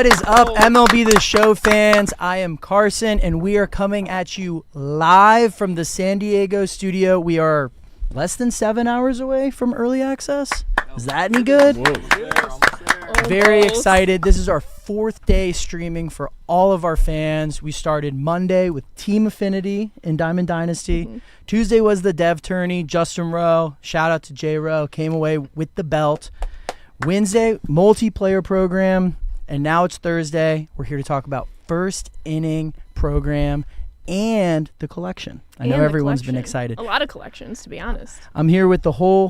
What is up, MLB The Show fans? I am Carson, and we are coming at you live from the San Diego studio. We are less than 7 hours away from early access. Is that any good? Very excited. This is our 4th day streaming for all of our fans. We started Monday with Team Affinity in Diamond Dynasty. Tuesday was the Dev Tourney. Justin Rowe, shout out to J Rowe, came away with the belt. Wednesday, multiplayer program. And now it's Thursday. We're here to talk about first inning program and the collection. I know everyone's been excited. A lot of collections, to be honest. I'm here with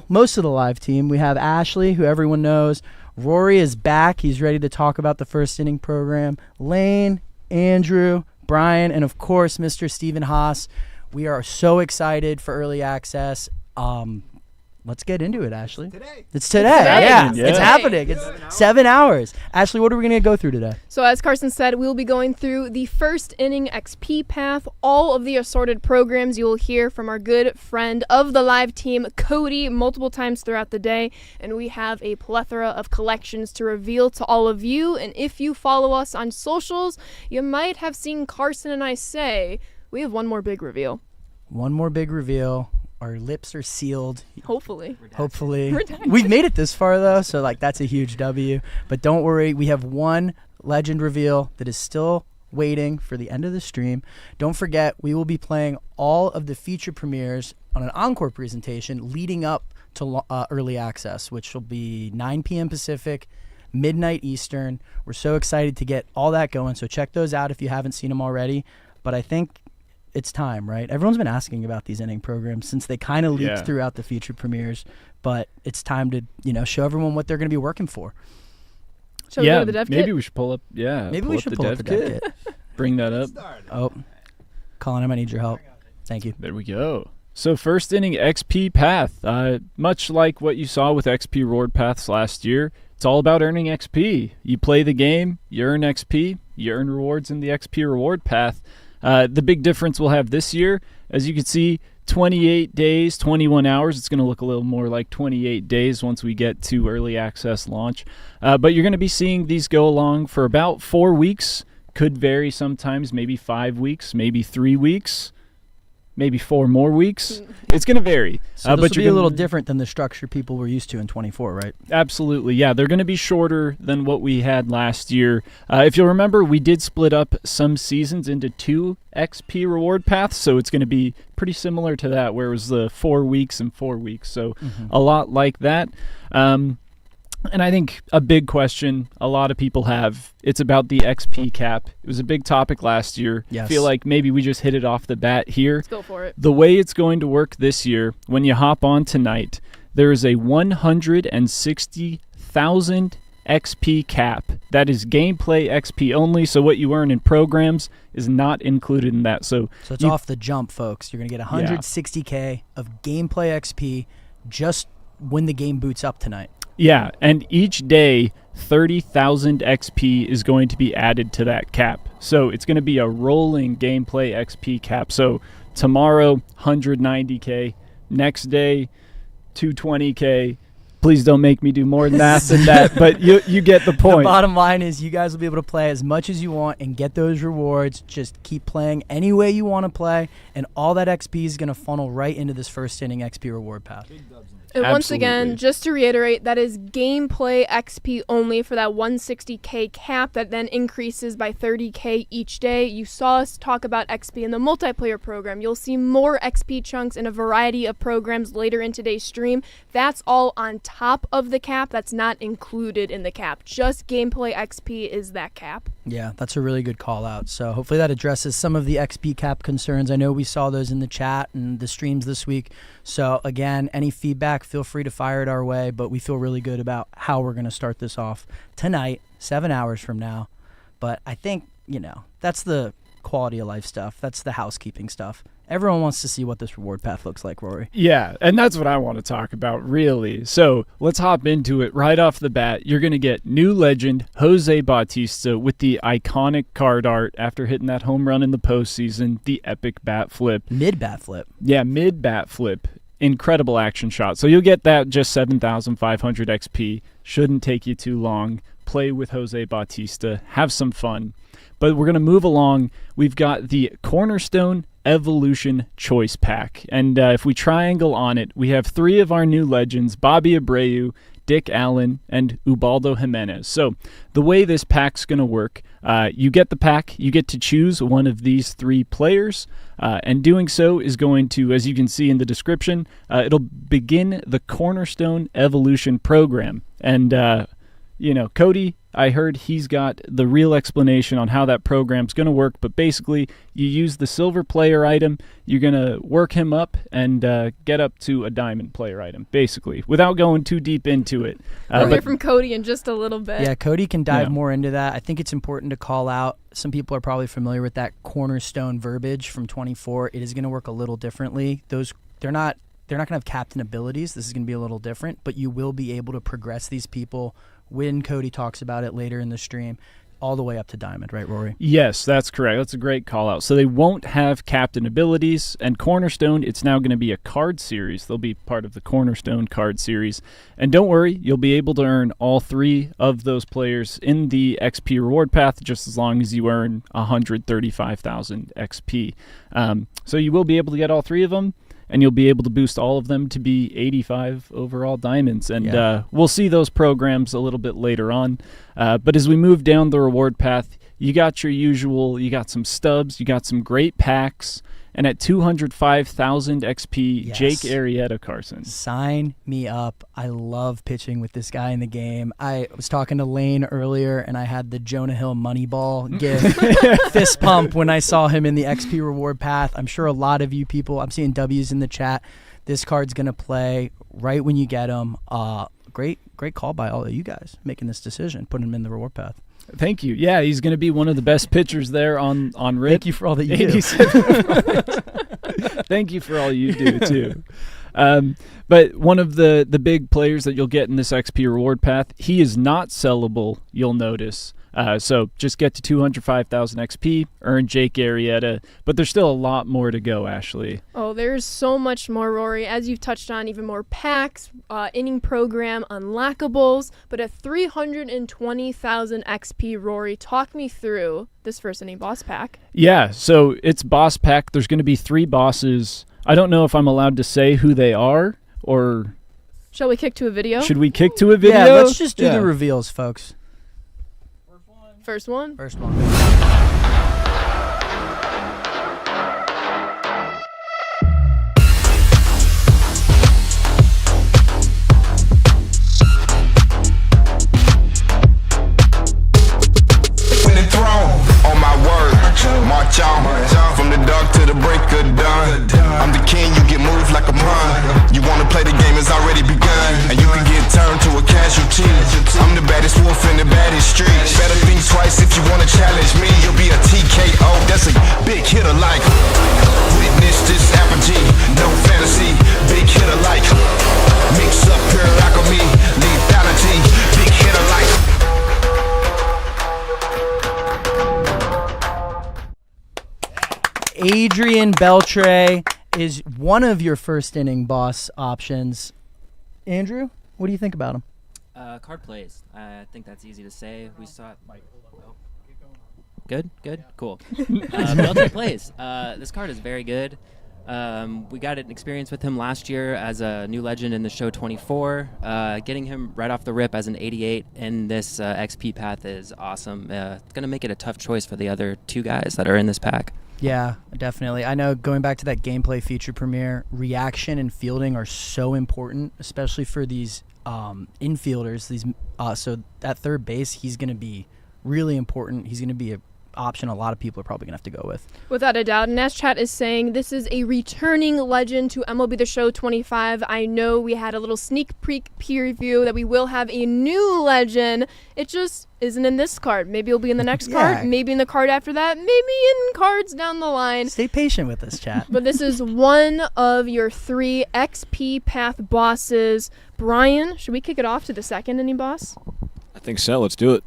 most of the live team. We have Ashley, who everyone knows. Rory is back. He's ready to talk about the first inning program. Lane, Andrew, Brian, and of course, Mr. Stephen Haas. We are so excited for early access. Let's get into it, Ashley. It's today. Yeah. It's happening. It's 7 hours. Ashley, what are we going to go through today? So as Carson said, we'll be going through the first inning XP path, all of the assorted programs you will hear from our good friend of the live team, Cody, multiple times throughout the day. And we have a plethora of collections to reveal to all of you. And if you follow us on socials, you might have seen Carson and I say, we have one more big reveal. One more big reveal. Our lips are sealed. Hopefully. We've made it this far, though, so that's a huge W. But don't worry, we have one legend reveal that is still waiting for the end of the stream. Don't forget, we will be playing all of the feature premieres on an encore presentation leading up to early access, which will be 9 p.m. Pacific, midnight Eastern. We're so excited to get all that going, so check those out if you haven't seen them already. But I think it's time, right? Everyone's been asking about these inning programs since they kind of leaked throughout the feature premieres, but it's time to, show everyone what they're going to be working for. Shall we go to the dev kit? Maybe we should pull up the dev kit. Bring that up. Oh, Colin, I might need your help. Thank you. There we go. So first inning XP path, much like what you saw with XP reward paths last year, it's all about earning XP. You play the game, you earn XP, you earn rewards in the XP reward path. The big difference we'll have this year, as you can see, 28 days, 21 hours. It's going to look a little more like 28 days once we get to early access launch. But you're going to be seeing these go along for about 4 weeks. Could vary sometimes, maybe 5 weeks, maybe 3 weeks, maybe 4 more weeks. It's going to vary. So this will be a little different than the structure people were used to in 24, right? Absolutely, yeah. They're going to be shorter than what we had last year. If you'll remember, we did split up some seasons into 2 XP reward paths, so it's going to be pretty similar to that, where it was the 4 weeks and 4 weeks. So a lot like that. And I think a big question a lot of people have, it's about the XP cap. It was a big topic last year. Yes. I feel like maybe we just hit it off the bat here. Let's go for it. The way it's going to work this year, when you hop on tonight, there is a 160,000 XP cap. That is gameplay XP only, so what you earn in programs is not included in that. So it's off the jump, folks. You're going to get 160K of gameplay XP just when the game boots up tonight. Yeah, and each day, 30,000 XP is going to be added to that cap. So it's going to be a rolling gameplay XP cap. So tomorrow, 190K. Next day, 220K. Please don't make me do more math than that, but you get the point. The bottom line is you guys will be able to play as much as you want and get those rewards. Just keep playing any way you want to play, and all that XP is going to funnel right into this first inning XP reward path. And once again, just to reiterate, that is gameplay XP only for that 160K cap that then increases by 30K each day. You saw us talk about XP in the multiplayer program. You'll see more XP chunks in a variety of programs later in today's stream. That's all on top of the cap. That's not included in the cap. Just gameplay XP is that cap. Yeah, that's a really good call out. So hopefully that addresses some of the XP cap concerns. I know we saw those in the chat and the streams this week. So again, any feedback, feel free to fire it our way, but we feel really good about how we're going to start this off tonight, 7 hours from now. But I think, that's the quality of life stuff. That's the housekeeping stuff. Everyone wants to see what this reward path looks like, Rory. Yeah, and that's what I want to talk about, really. So let's hop into it right off the bat. You're going to get new legend Jose Bautista with the iconic card art after hitting that home run in the postseason, the epic bat flip. Mid-bat flip. Yeah, mid-bat flip. Incredible action shot. So you'll get that just 7,500 XP. Shouldn't take you too long. play with Jose Bautista, have some fun. But we're going to move along. We've got the Cornerstone Evolution Choice Pack. And if we triangle on it, we have 3 of our new legends, Bobby Abreu, Dick Allen, and Ubaldo Jimenez. So the way this pack's going to work, you get the pack, you get to choose one of these 3 players, and doing so is going to, as you can see in the description, it'll begin the Cornerstone Evolution Program. And, Cody, I heard he's got the real explanation on how that program's going to work, but basically you use the silver player item, you're going to work him up and get up to a diamond player item, basically, without going too deep into it. We'll hear from Cody in just a little bit. Yeah, Cody can dive more into that. I think it's important to call out, some people are probably familiar with that cornerstone verbiage from 24. It is going to work a little differently. They're not going to have captain abilities. This is going to be a little different, but you will be able to progress these people when Cody talks about it later in the stream, all the way up to diamond, right, Rory? Yes, that's correct. That's a great call out. So they won't have captain abilities, and Cornerstone, it's now going to be a card series. They'll be part of the Cornerstone card series. And don't worry, you'll be able to earn all 3 of those players in the XP reward path just as long as you earn 135,000 XP. So you will be able to get all 3 of them, and you'll be able to boost all of them to be 85 overall diamonds. And we'll see those programs a little bit later on. But as we move down the reward path, you got your usual, you got some stubs, you got some great packs, and at 205,000 XP, Jake Arrieta, Carson. Sign me up. I love pitching with this guy in the game. I was talking to Lane earlier, and I had the Jonah Hill Moneyball fist pump when I saw him in the XP reward path. I'm sure a lot of you people, I'm seeing W's in the chat. This card's going to play right when you get him. Great call by all of you guys making this decision, putting him in the reward path. Thank you. Yeah, he's going to be one of the best pitchers there on RIP. Thank you for all that you do. Thank you for all you do, too. But one of the big players that you'll get in this XP reward path, he is not sellable, you'll notice. So just get to 205,000 XP, earn Jake Arrieta, but there's still a lot more to go, Ashley. Oh, there's so much more, Rory. As you've touched on, even more packs, inning program, unlockables, but at 320,000 XP, Rory, talk me through this first inning boss pack. Yeah, so it's boss pack. There's going to be 3 bosses. I don't know if I'm allowed to say who they are, or... Shall we kick to a video? Should we kick to a video? Yeah, let's just do the reveals, folks. First one? First one. Winning throne, on my word, march on, from the dark to the break of dawn. I'm the king, you get moved like a pawn. You wanna play the game, it's already begun, and you can get turned to a casualty. I'm the baddest wolf in the baddest streets. Better think twice if you wanna challenge me. You'll be a TKO, that's a big hitter like. Witness this apogee, no fantasy, big hitter like. Mix up pure alchemy, lethality, big hitter like. Adrian Beltre is one of your first inning boss options. Andrew, what do you think about him? Card plays. I think that's easy to say. We saw it. Good, cool. Beltre plays. This card is very good. We got an experience with him last year as a new legend in the show 24. Getting him right off the rip as an 88 in this XP path is awesome. It's going to make it a tough choice for the other 2 guys that are in this pack. Yeah, definitely. I know, going back to that gameplay feature premiere, reaction and fielding are so important, especially for these infielders. So at third base, he's going to be really important. He's going to be an option a lot of people are probably going to have to go with. Without a doubt. Nash Chat is saying this is a returning legend to MLB The Show 25. I know we had a little sneak peek preview that we will have a new legend. It just isn't in this card. Maybe it'll be in the next card. Maybe in the card after that. Maybe in cards down the line. Stay patient with us, chat. But this is one of your 3 XP path bosses. Brian, should we kick it off to the second inning boss? I think so. Let's do it.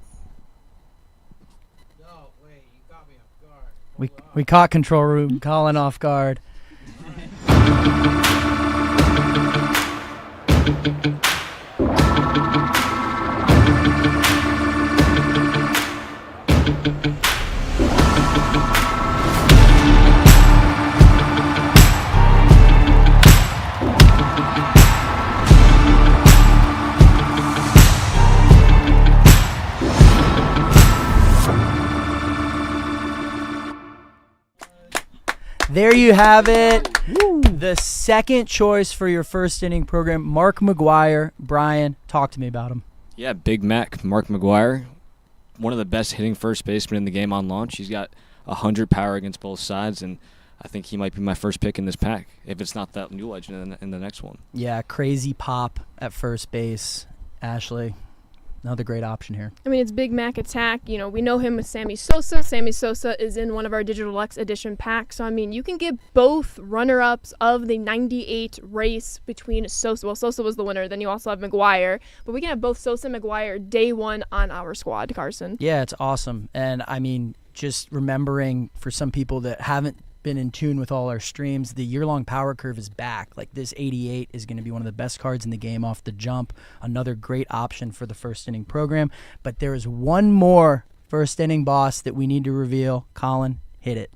We caught control room calling off guard. There you have it. The second choice for your first inning program, Mark McGwire. Brian, talk to me about him. Yeah, Big Mac, Mark McGwire, one of the best hitting first basemen in the game on launch. He's got 100 power against both sides, and I think he might be my first pick in this pack, if it's not that new legend in the next one. Yeah, crazy pop at first base. Ashley, another great option here. I mean, it's Big Mac attack. You know, we know him with Sammy Sosa. Sammy Sosa is in one of our Digital X edition packs. So, I mean, you can get both runner-ups of the 98 race between Sosa. Well, Sosa was the winner. Then you also have McGwire. But we can have both Sosa and McGwire day one on our squad, Carson. Yeah, it's awesome. And, I mean, just remembering for some people that haven't been in tune with all our streams, the year-long power curve is back. Like, this 88 is going to be one of the best cards in the game off the jump. Another great option for the first inning program. But there is one more first inning boss that we need to reveal. Colin, hit it.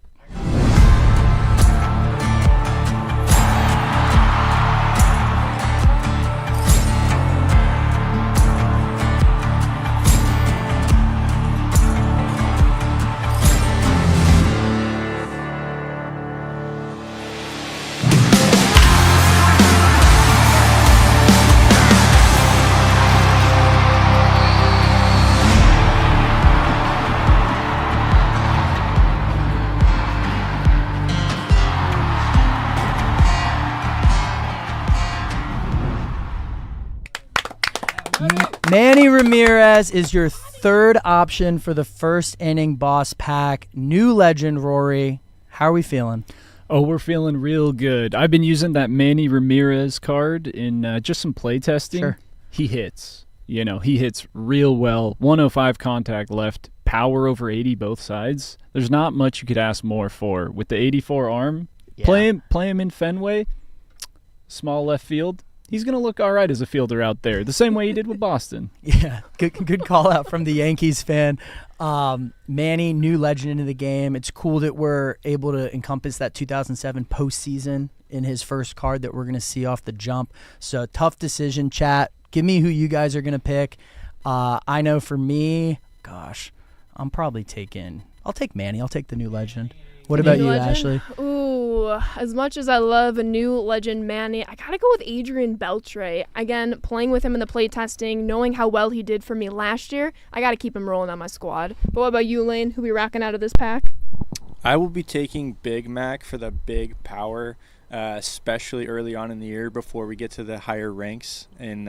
Manny Ramirez is your third option for the first inning boss pack. New legend, Rory. How are we feeling? Oh, we're feeling real good. I've been using that Manny Ramirez card in just some play testing. Sure. He hits. You know, he hits real well. 105 contact left, power over 80 both sides. There's not much you could ask more for. With the 84 arm, Yeah. play him in Fenway, small left field. He's going to look all right as a fielder out there, the same way he did with Boston. Yeah, good call out from the Yankees fan. Manny, new legend into the game. It's cool that we're able to encompass that 2007 postseason in his first card that we're going to see off the jump. So tough decision, chat. Give me who you guys are going to pick. I know for me, gosh, I'll take Manny. I'll take the new legend. What about you, Ashley? Ooh, as much as I love a new legend Manny, I gotta go with Adrian Beltre. Again, playing with him in the play testing, knowing how well he did for me last year, I gotta keep him rolling on my squad. But what about you, Lane? Who we rocking out of this pack? I will be taking Big Mac for the big power, especially early on in the year before we get to the higher ranks in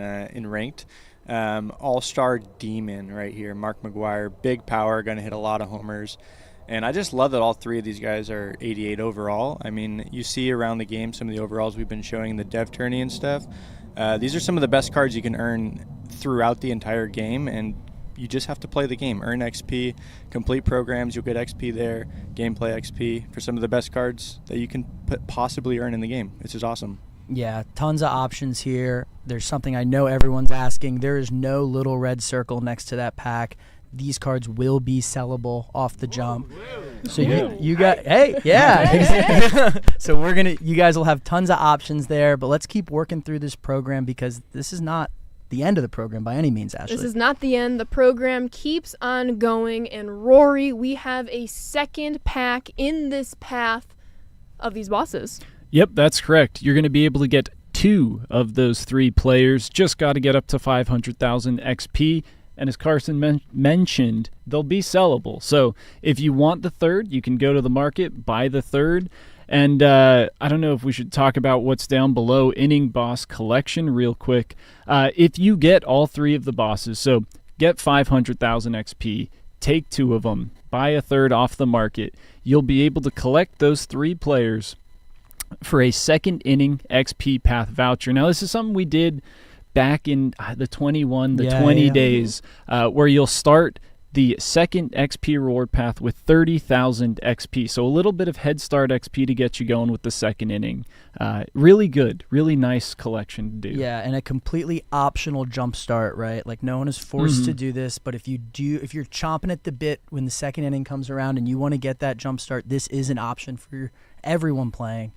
ranked. All-star demon right here, Mark McGwire, big power, going to hit a lot of homers. And I just love that all three of these guys are 88 overall. I mean, you see around the game some of the overalls we've been showing, the dev tourney and stuff. These are some of the best cards you can earn throughout the entire game, and you just have to play the game. Earn XP, complete programs, you'll get XP there, gameplay XP for some of the best cards that you can possibly earn in the game. It's just awesome. Yeah, tons of options here. There's something I know everyone's asking. There is no little red circle next to that pack. These cards will be sellable off the jump. So you got, hey, yeah. So you guys will have tons of options there, but let's keep working through this program because this is not the end of the program by any means, Ashley. This is not the end. The program keeps on going. And Rory, we have a second pack in this path of these bosses. Yep, that's correct. You're going to be able to get 2 of those 3 players. Just got to get up to 500,000 XP. And as Carson mentioned, they'll be sellable. So if you want the third, you can go to the market, buy the third. And I don't know if we should talk about what's down below, Inning Boss Collection, real quick. If you get all 3 of the bosses, so get 500,000 XP, take 2 of them, buy a third off the market, you'll be able to collect those 3 players for a second inning XP path voucher. Now, this is something we did back in the 20 days, where you'll start the second XP reward path with 30,000 XP. So a little bit of head start XP to get you going with the second inning. Really good, really nice collection to do. Yeah, and a completely optional jump start, right? Like no one is forced to do this, but if you're chomping at the bit when the second inning comes around and you want to get that jump start, this is an option for everyone playing.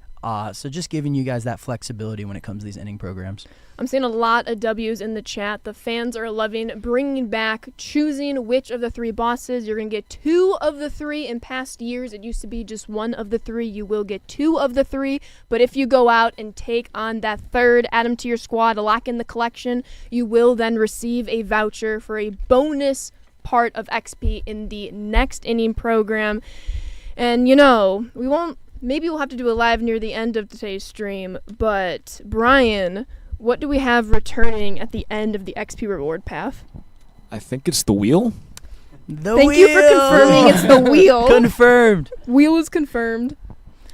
So just giving you guys that flexibility when it comes to these inning programs. I'm seeing a lot of W's in the chat. The fans are loving bringing back, choosing which of the 3 bosses. You're going to get 2 of the 3. In past years, it used to be just 1 of the 3. You will get 2 of the 3. But if you go out and take on that 3rd, add him to your squad, lock in the collection, you will then receive a voucher for a bonus part of XP in the next inning program. And, maybe we'll have to do a live near the end of today's stream. But, Brian, what do we have returning at the end of the XP reward path? I think it's the wheel. Thank you for confirming it's the wheel. Confirmed. Wheel is confirmed.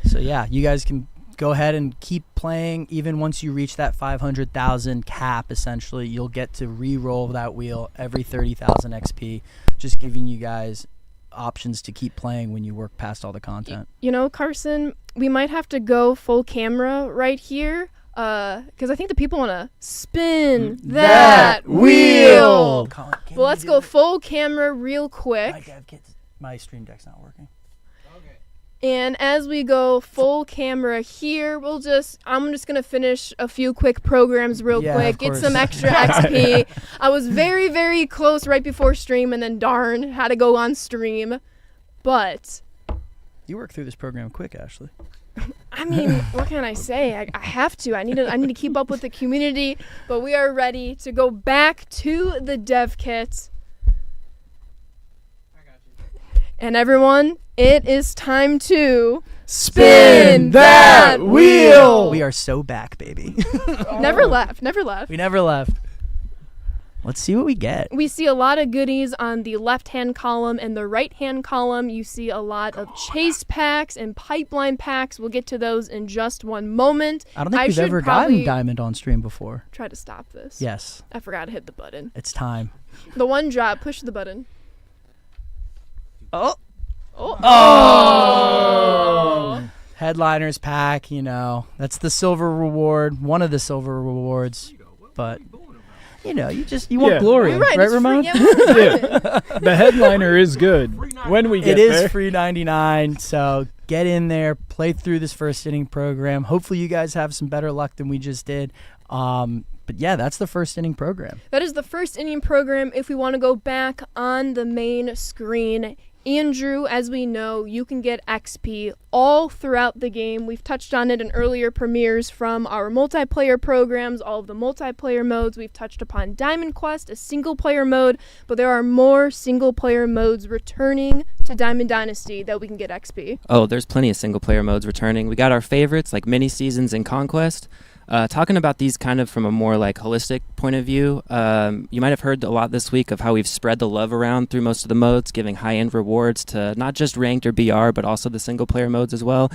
So yeah, you guys can go ahead and keep playing. Even once you reach that 500,000 cap, essentially, you'll get to re-roll that wheel every 30,000 XP. Just giving you guys options to keep playing when you work past all the content. Carson, we might have to go full camera right here. Because I think the people want to spin that wheel. Colin, well, let's go full camera real quick. My stream deck's not working. And as we go full camera here, I'm just going to finish a few quick programs real quick, get some extra XP. I was very, very close right before stream, and then darn, had to go on stream. But you work through this program quick, Ashley. I mean, what can I say? I have to. I need to keep up with the community. But we are ready to go back to the dev kit. And everyone, it is time to spin that wheel. We are so back, baby. Never left. We never left. Let's see what we get. We see a lot of goodies on the left-hand column and the right-hand column. You see a lot of chase packs and pipeline packs. We'll get to those in just one moment. I don't think we've ever gotten Diamond on stream before. Try to stop this. Yes. I forgot to hit the button. It's time. The one drop. Push the button. Oh. Headliners pack, that's the silver reward, one of the silver rewards. But you want glory, right, Ramon? The headliner is good when we get there. It is free 99, so get in there, play through this first inning program. Hopefully you guys have some better luck than we just did. But yeah, that's the first inning program. That is the first inning program. If we want to go back on the main screen, Andrew, as we know, you can get XP all throughout the game. We've touched on it in earlier premieres from our multiplayer programs, all of the multiplayer modes. We've touched upon Diamond Quest, a single-player mode, but there are more single-player modes returning to Diamond Dynasty that we can get XP. Oh, there's plenty of single-player modes returning. We got our favorites, like mini-seasons and Conquest. Talking about these kind of from a more holistic point of view, you might have heard a lot this week of how we've spread the love around through most of the modes, giving high-end rewards to not just ranked or BR, but also the single-player modes as well.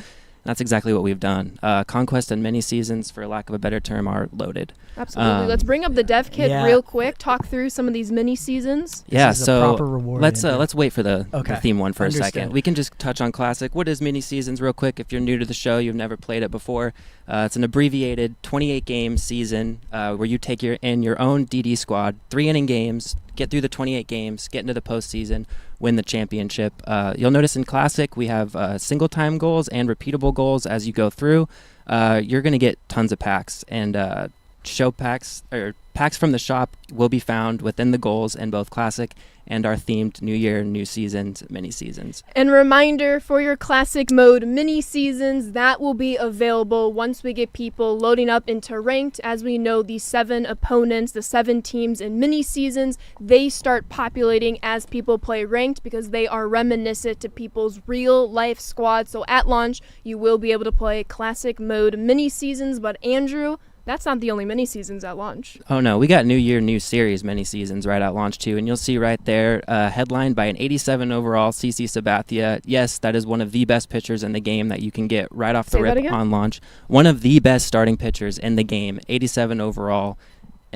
That's exactly what we've done. Conquest and mini seasons, for lack of a better term, are loaded. Absolutely. Let's bring up the dev kit real quick. Talk through some of these mini seasons. Yeah. This is so a proper reward, let's wait for the theme one for Understood. a second. We can just touch on classic. What is mini seasons real quick? If you're new to the show, you've never played it before. It's an abbreviated 28-game season where you take your own DD squad, 3-inning games, get through the 28 games, get into the postseason, win the championship. You'll notice in Classic we have single-time goals and repeatable goals as you go through. You're going to get tons of packs, and show packs or packs from the shop will be found within the goals in both Classic and our themed New Year, New Seasons, mini seasons. And reminder for your Classic mode mini seasons, that will be available once we get people loading up into ranked. As we know, the 7 opponents, the 7 teams in mini seasons, they start populating as people play ranked because they are reminiscent to people's real life squads. So at launch, you will be able to play Classic mode mini seasons. But Andrew, that's not the only mini seasons at launch. Oh no, we got New Year, New Series mini seasons right at launch too, and you'll see right there, headlined by an 87 overall CC Sabathia. Yes, that is one of the best pitchers in the game that you can get right off the rip on launch. One of the best starting pitchers in the game, 87 overall,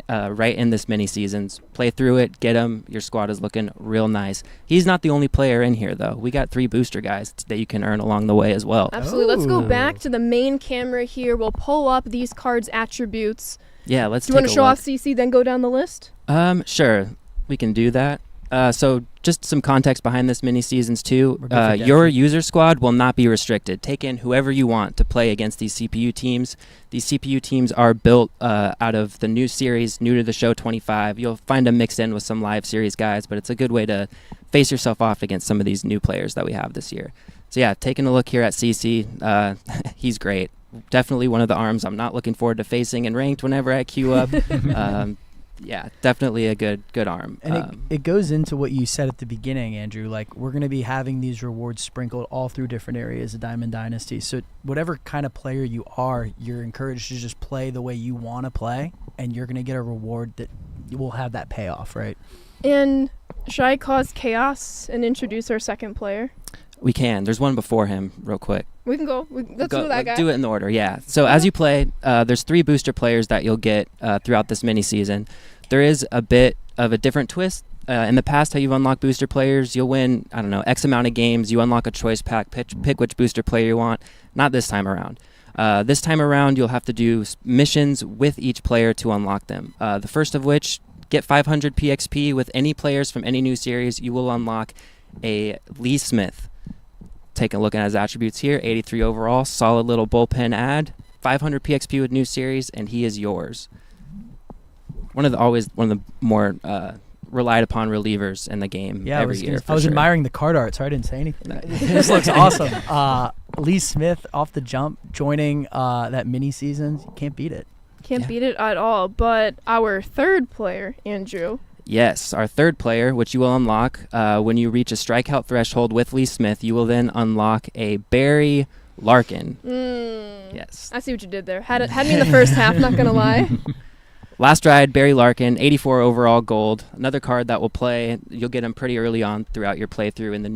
right in this mini seasons. Play through it, get him. Your squad is looking real nice. He's not the only player in here though. We got 3 booster guys that you can earn along the way as well. Absolutely. Let's go back to the main camera here. We'll pull up these cards' attributes. Yeah, let's. Do you want to show off CC, then go down the list? Sure, we can do that. So just some context behind this mini seasons too. We're good for Your Death. user squad will not be restricted. Take in whoever you want to play against these CPU teams. These CPU teams are built out of the new series, new to the show 25. You'll find them mixed in with some live series guys, but it's a good way to face yourself off against some of these new players that we have this year. So yeah, taking a look here at CC, he's great. Definitely one of the arms I'm not looking forward to facing in ranked whenever I queue up. Yeah, definitely a good arm. And it goes into what you said at the beginning, Andrew. Like, we're going to be having these rewards sprinkled all through different areas of Diamond Dynasty. So whatever kind of player you are, you're encouraged to just play the way you want to play, and you're going to get a reward that will have that payoff, right? And should I cause chaos and introduce our second player? We can. There's one before him, real quick. We can go. Let's do that guy. Do it in the order, yeah. So as you play, there's 3 booster players that you'll get throughout this mini season. There is a bit of a different twist. In the past, how you've unlocked booster players, you'll win, I don't know, X amount of games. You unlock a choice pack, pick which booster player you want. Not this time around. This time around, you'll have to do missions with each player to unlock them. The first of which, get 500 PXP with any players from any new series. You will unlock a Lee Smith. Take a look at his attributes here. 83 overall, solid little bullpen ad. 500 PXP with new series, and he is yours. One of the more relied upon relievers in the game every year. I was admiring the card art, so I didn't say anything. This looks awesome. Lee Smith off the jump, joining that mini season. You can't beat it. Can't beat it at all. But our third player, Andrew. Yes, our third player, which you will unlock when you reach a strikeout threshold with Lee Smith, you will then unlock a Barry Larkin. Yes. I see what you did there. Had me in the first half, not going to lie. Last ride, Barry Larkin, 84 overall gold. Another card that will play. You'll get him pretty early on throughout your playthrough in the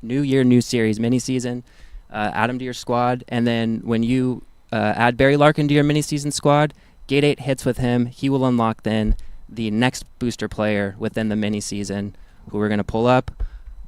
New Series mini season. Add him to your squad, and then when you add Barry Larkin to your mini season squad, Gate 8 hits with him. He will unlock then the next booster player within the mini season, who we're going to pull up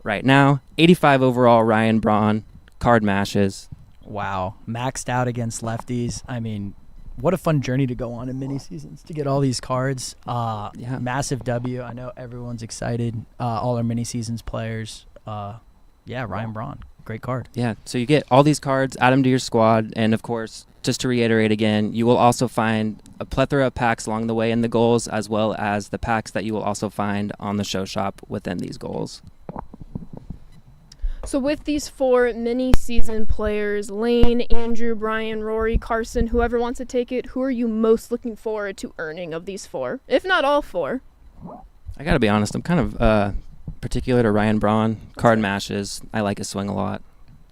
right now. 85 overall, Ryan Braun, card mashes. Wow, maxed out against lefties. I mean, what a fun journey to go on in mini seasons to get all these cards. Massive W. I know everyone's excited. All our mini seasons players. Ryan Braun, great card. Yeah, so you get all these cards, add them to your squad, and of course, just to reiterate again, you will also find a plethora of packs along the way in the goals, as well as the packs that you will also find on the show shop within these goals. So with these 4 mini-season players, Lane, Andrew, Brian, Rory, Carson, whoever wants to take it, who are you most looking forward to earning of these 4, if not all 4? I got to be honest, I'm kind of particular to Ryan Braun. Card mashes, I like his swing a lot.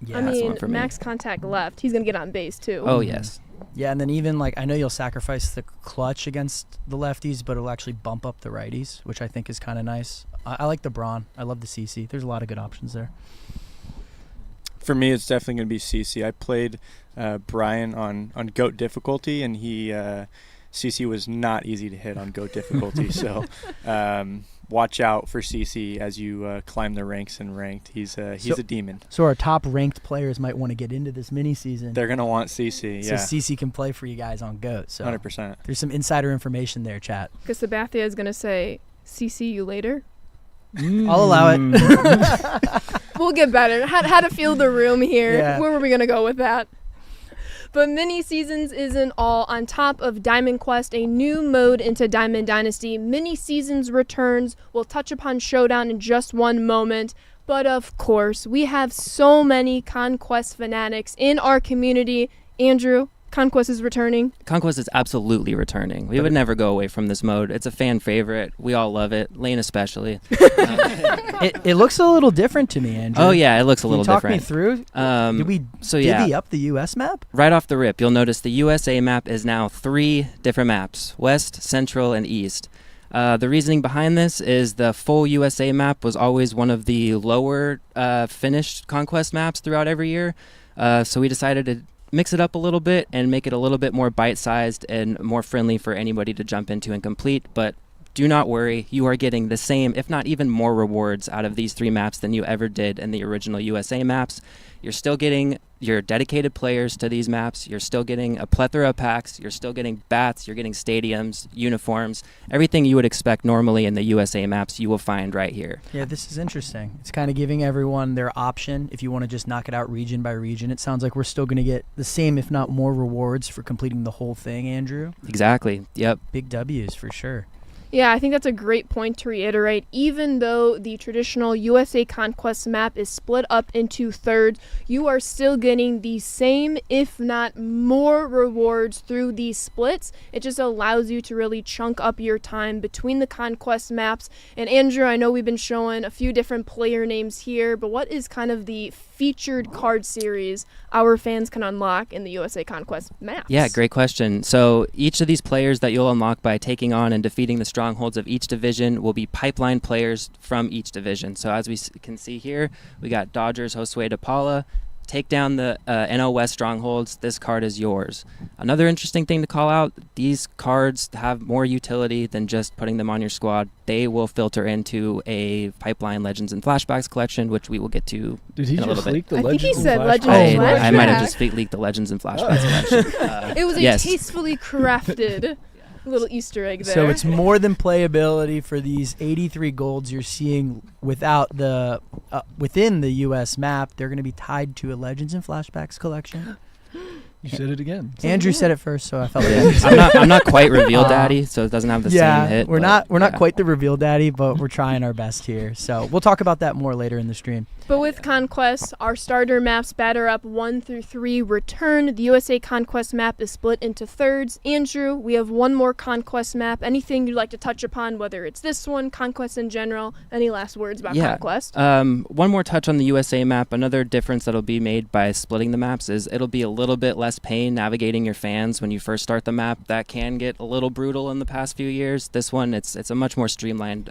Yeah, I that's the mean, one for me. max contact left. He's going to get on base, too. Oh, yes. Yeah, and then even, I know you'll sacrifice the clutch against the lefties, but it'll actually bump up the righties, which I think is kind of nice. I like the Braun. I love the CC. There's a lot of good options there. For me, it's definitely going to be CC. I played Brian on GOAT difficulty, and CC was not easy to hit on GOAT difficulty. So watch out for CC as you climb the ranks in ranked. He's a demon. So our top ranked players might want to get into this mini season. They're going to want CC, so CC can play for you guys on GOAT. So 100%. There's some insider information there, chat. Because Sabathia is going to say, CC you later. I'll allow it. We'll get better. How to feel the room here. Yeah. Where were we going to go with that? But mini seasons isn't all. On top of Diamond Quest, a new mode into Diamond Dynasty, mini seasons returns. We'll touch upon Showdown in just one moment. But of course, we have so many Conquest fanatics in our community. Andrew, Conquest is returning. Conquest is absolutely returning. We would never go away from this mode. It's a fan favorite. We all love it. Lane especially. It looks a little different to me, Andrew. Oh, yeah, it looks a little Can you different. talk me through? Did we divvy up the U.S. map? Right off the rip, you'll notice the USA map is now 3 different maps, West, Central, and East. The reasoning behind this is the full USA map was always one of the lower finished Conquest maps throughout every year. So we decided to mix it up a little bit and make it a little bit more bite-sized and more friendly for anybody to jump into and complete. But do not worry, you are getting the same, if not even more rewards out of these 3 maps than you ever did in the original USA maps. You're still getting your dedicated players to these maps. You're still getting a plethora of packs. You're still getting bats. You're getting stadiums, uniforms, everything you would expect normally in the USA maps you will find right here. Yeah, this is interesting. It's kind of giving everyone their option if you want to just knock it out region by region. It sounds like we're still going to get the same, if not more, rewards for completing the whole thing, Andrew. Exactly. Yep. Big W's for sure. Yeah, I think that's a great point to reiterate. Even though the traditional USA Conquest map is split up into thirds, you are still getting the same, if not more, rewards through these splits. It just allows you to really chunk up your time between the Conquest maps. And Andrew, I know we've been showing a few different player names here, but what is kind of the featured card series our fans can unlock in the USA Conquest maps? Yeah, great question. So each of these players that you'll unlock by taking on and defeating the strongholds of each division will be pipeline players from each division. So as we can see here, we got Dodgers Josue de Paula. Take down the NL West strongholds. This card is yours. Another interesting thing to call out, these cards have more utility than just putting them on your squad. They will filter into a Pipeline Legends and Flashbacks collection, which we will get to Did he in a little just bit. leak the I think Legends he and said Flashbacks? Legends and I might have Flashback. just leaked the Legends and Flashbacks collection. It was a yes. tastefully crafted little Easter egg there. So it's more than playability for these 83 golds you're seeing without the within the US map. They're going to be tied to a Legends and Flashbacks collection. You said it again. Andrew said it first, so I felt Yeah. like I'm not quite Reveal Daddy, so it doesn't have the same hit. we're but not yeah. quite the reveal daddy, but we're trying our best here. So we'll talk about that more later in the stream. But with Conquest, our starter maps batter up 1 through 3 return. The USA Conquest map is split into thirds. Andrew, we have one more Conquest map. Anything you'd like to touch upon, whether it's this one, Conquest in general? Any last words about Conquest? One more touch on the USA map. Another difference that'll be made by splitting the maps is it'll be a little bit less pain navigating your fans when you first start the map. That can get a little brutal in the past few years. This one, it's a much more streamlined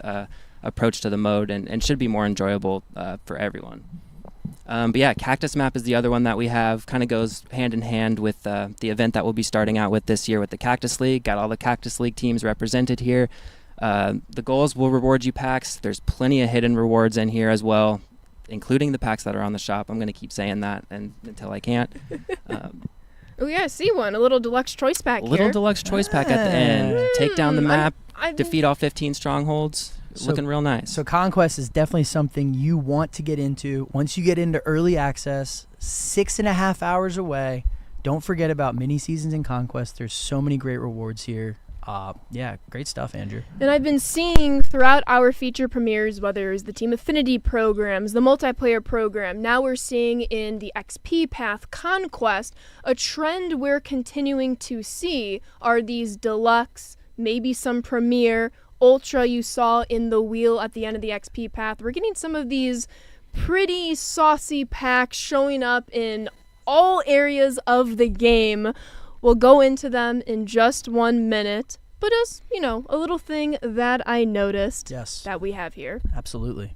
approach to the mode and should be more enjoyable for everyone. But yeah, Cactus map is the other one that we have. Kind of goes hand in hand with the event that we'll be starting out with this year with the Cactus League. Got all the Cactus League teams represented here. The goals will reward you packs. There's plenty of hidden rewards in here as well, including the packs that are on the shop. I'm going to keep saying that until I can't. Oh yeah, I see one. A little deluxe choice pack here. Little deluxe choice pack at the end. Take down the map, I defeat all 15 strongholds. Looking real nice. So Conquest is definitely something you want to get into. Once you get into early access, 6.5 hours away. Don't forget about mini seasons in Conquest. There's so many great rewards here. Yeah, great stuff, Andrew. And I've been seeing throughout our feature premieres, whether it's the Team Affinity programs, the multiplayer program, now we're seeing in the XP Path Conquest, a trend we're continuing to see are these deluxe, maybe some premier, ultra you saw in the wheel at the end of the XP Path. We're getting some of these pretty saucy packs showing up in all areas of the game. We'll go into them in just 1 minute, but as, a little thing that I noticed that we have here. Absolutely.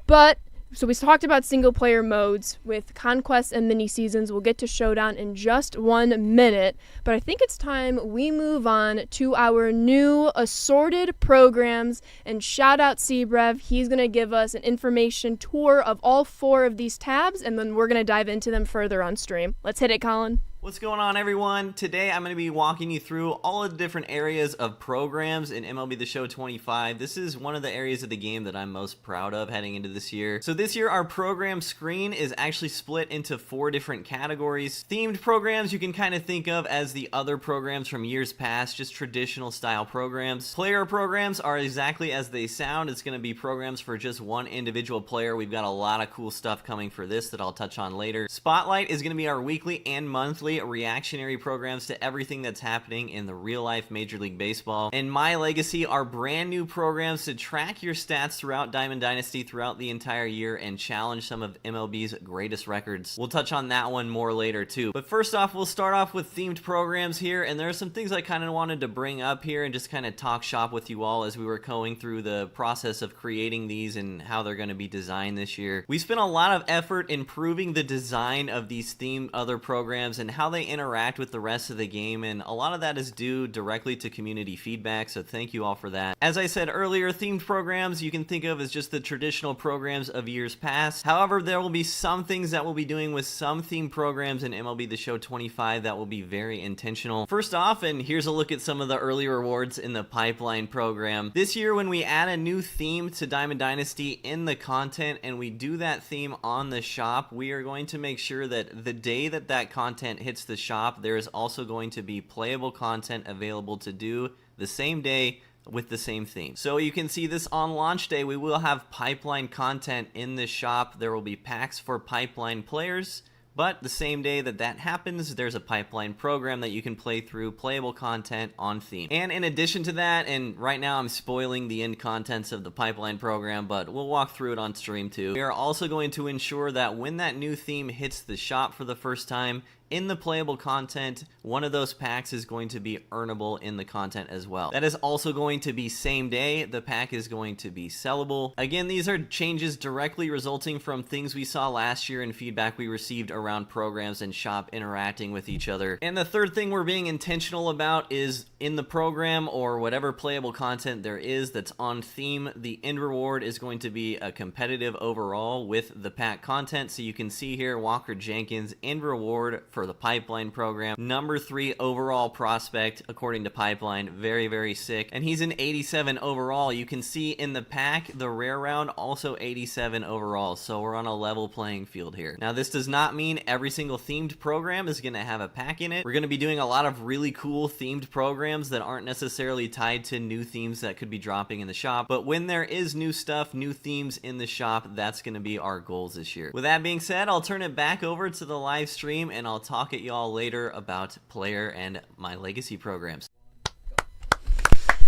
But, so we talked about single-player modes with Conquest and mini-seasons. We'll get to Showdown in just 1 minute, but I think it's time we move on to our new assorted programs, and shout out Sebrev. He's going to give us an information tour of all 4 of these tabs, and then we're going to dive into them further on stream. Let's hit it, Colin. What's going on, everyone? Today I'm going to be walking you through all of the different areas of programs in MLB The Show 25. This is one of the areas of the game that I'm most proud of heading into this year. So this year our program screen is actually split into 4 different categories. Themed programs you can kind of think of as the other programs from years past, just traditional style programs. Player programs are exactly as they sound. It's going to be programs for just one individual player. We've got a lot of cool stuff coming for this that I'll touch on later. Spotlight is going to be our weekly and monthly reactionary programs to everything that's happening in the real life Major League Baseball. And My Legacy are brand new programs to track your stats throughout Diamond Dynasty throughout the entire year and challenge some of MLB's greatest records. We'll touch on that one more later too. But first off, we'll start off with themed programs here, and there are some things I kind of wanted to bring up here and just kind of talk shop with you all as we were going through the process of creating these and how they're going to be designed this year. We spent a lot of effort improving the design of these themed other programs and how how they interact with the rest of the game, and a lot of that is due directly to community feedback, so thank you all for that. As I said earlier, themed programs you can think of as just the traditional programs of years past. However, there will be some things that we'll be doing with some themed programs in MLB The Show 25 that will be very intentional. First off, and here's a look at some of the early rewards in the pipeline program. This year, when we add a new theme to Diamond Dynasty in the content and we do that theme on the shop, we are going to make sure that the day that that content hits the shop, there is also going to be playable content available to do the same day with the same theme. So you can see this on launch day, we will have pipeline content in the shop. There will be packs for pipeline players, but the same day that that happens, there's a pipeline program that you can play through playable content on theme. And in addition to that, and right now I'm spoiling the end contents of the pipeline program, but we'll walk through it on stream too. We are also going to ensure that when that new theme hits the shop for the first time, in the playable content, one of those packs is going to be earnable in the content as well. That is also going to be same day. The pack is going to be sellable. Again, these are changes directly resulting from things we saw last year and feedback we received around programs and shop interacting with each other. And the third thing we're being intentional about is in the program or whatever playable content there is that's on theme, the end reward is going to be a competitive overall with the pack content. So you can see here Walker Jenkins end reward for the pipeline program, number 3 overall prospect according to pipeline. Very, very sick, and he's an 87 overall. You can see in the pack the rare round also 87 overall, so we're on a level playing field here. Now this does not mean every single themed program is going to have a pack in it. We're going to be doing a lot of really cool themed programs that aren't necessarily tied to new themes that could be dropping in the shop, but when there is new stuff, new themes in the shop, that's going to be our goals this year. With that being said, I'll turn it back over to the live stream and I'll talk at y'all later about player and my legacy programs.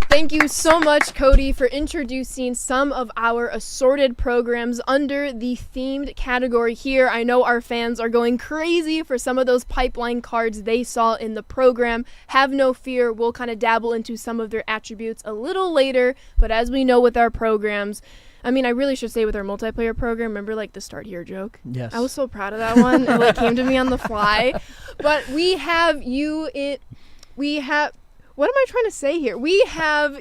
Thank you so much, Cody, for introducing some of our assorted programs under the themed category here. I know our fans are going crazy for some of those pipeline cards they saw in the program. Have no fear, we'll kind of dabble into some of their attributes a little later, but as we know with our programs, I mean, I really should say with our multiplayer program, remember like the start here joke? Yes. I was so proud of that one. It like came to me on the fly. But we have what am I trying to say here? We have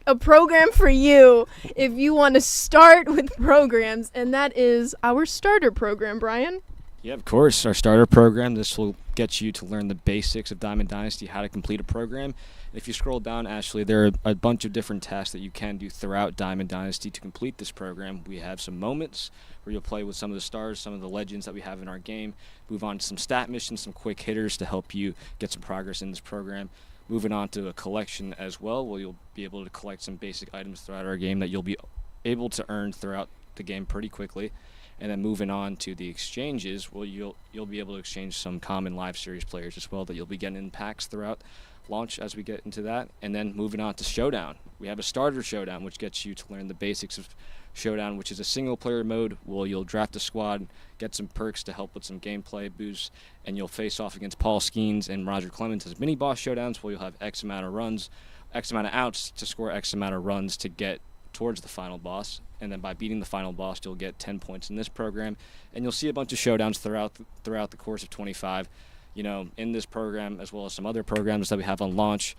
a program for you if you want to start with programs, and that is our starter program, Brian. Yeah, of course. Our starter program, this will get you to learn the basics of Diamond Dynasty, how to complete a program. If you scroll down, Ashley, there are a bunch of different tasks that you can do throughout Diamond Dynasty to complete this program. We have some moments where you'll play with some of the stars, some of the legends that we have in our game. Move on to some stat missions, some quick hitters to help you get some progress in this program. Moving on to a collection as well, where you'll be able to collect some basic items throughout our game that you'll be able to earn throughout the game pretty quickly. And then moving on to the exchanges, well, you'll be able to exchange some common live series players as well that you'll be getting in packs throughout launch as we get into that. And then moving on to Showdown. We have a starter Showdown, which gets you to learn the basics of Showdown, which is a single player mode where you'll draft a squad, get some perks to help with some gameplay boosts, and you'll face off against Paul Skeens and Roger Clemens as mini boss showdowns where you'll have X amount of runs, X amount of outs to score X amount of runs to get towards the final boss. And then by beating the final boss, you'll get 10 points in this program. And you'll see a bunch of showdowns throughout the course of 25, in this program as well as some other programs that we have on launch.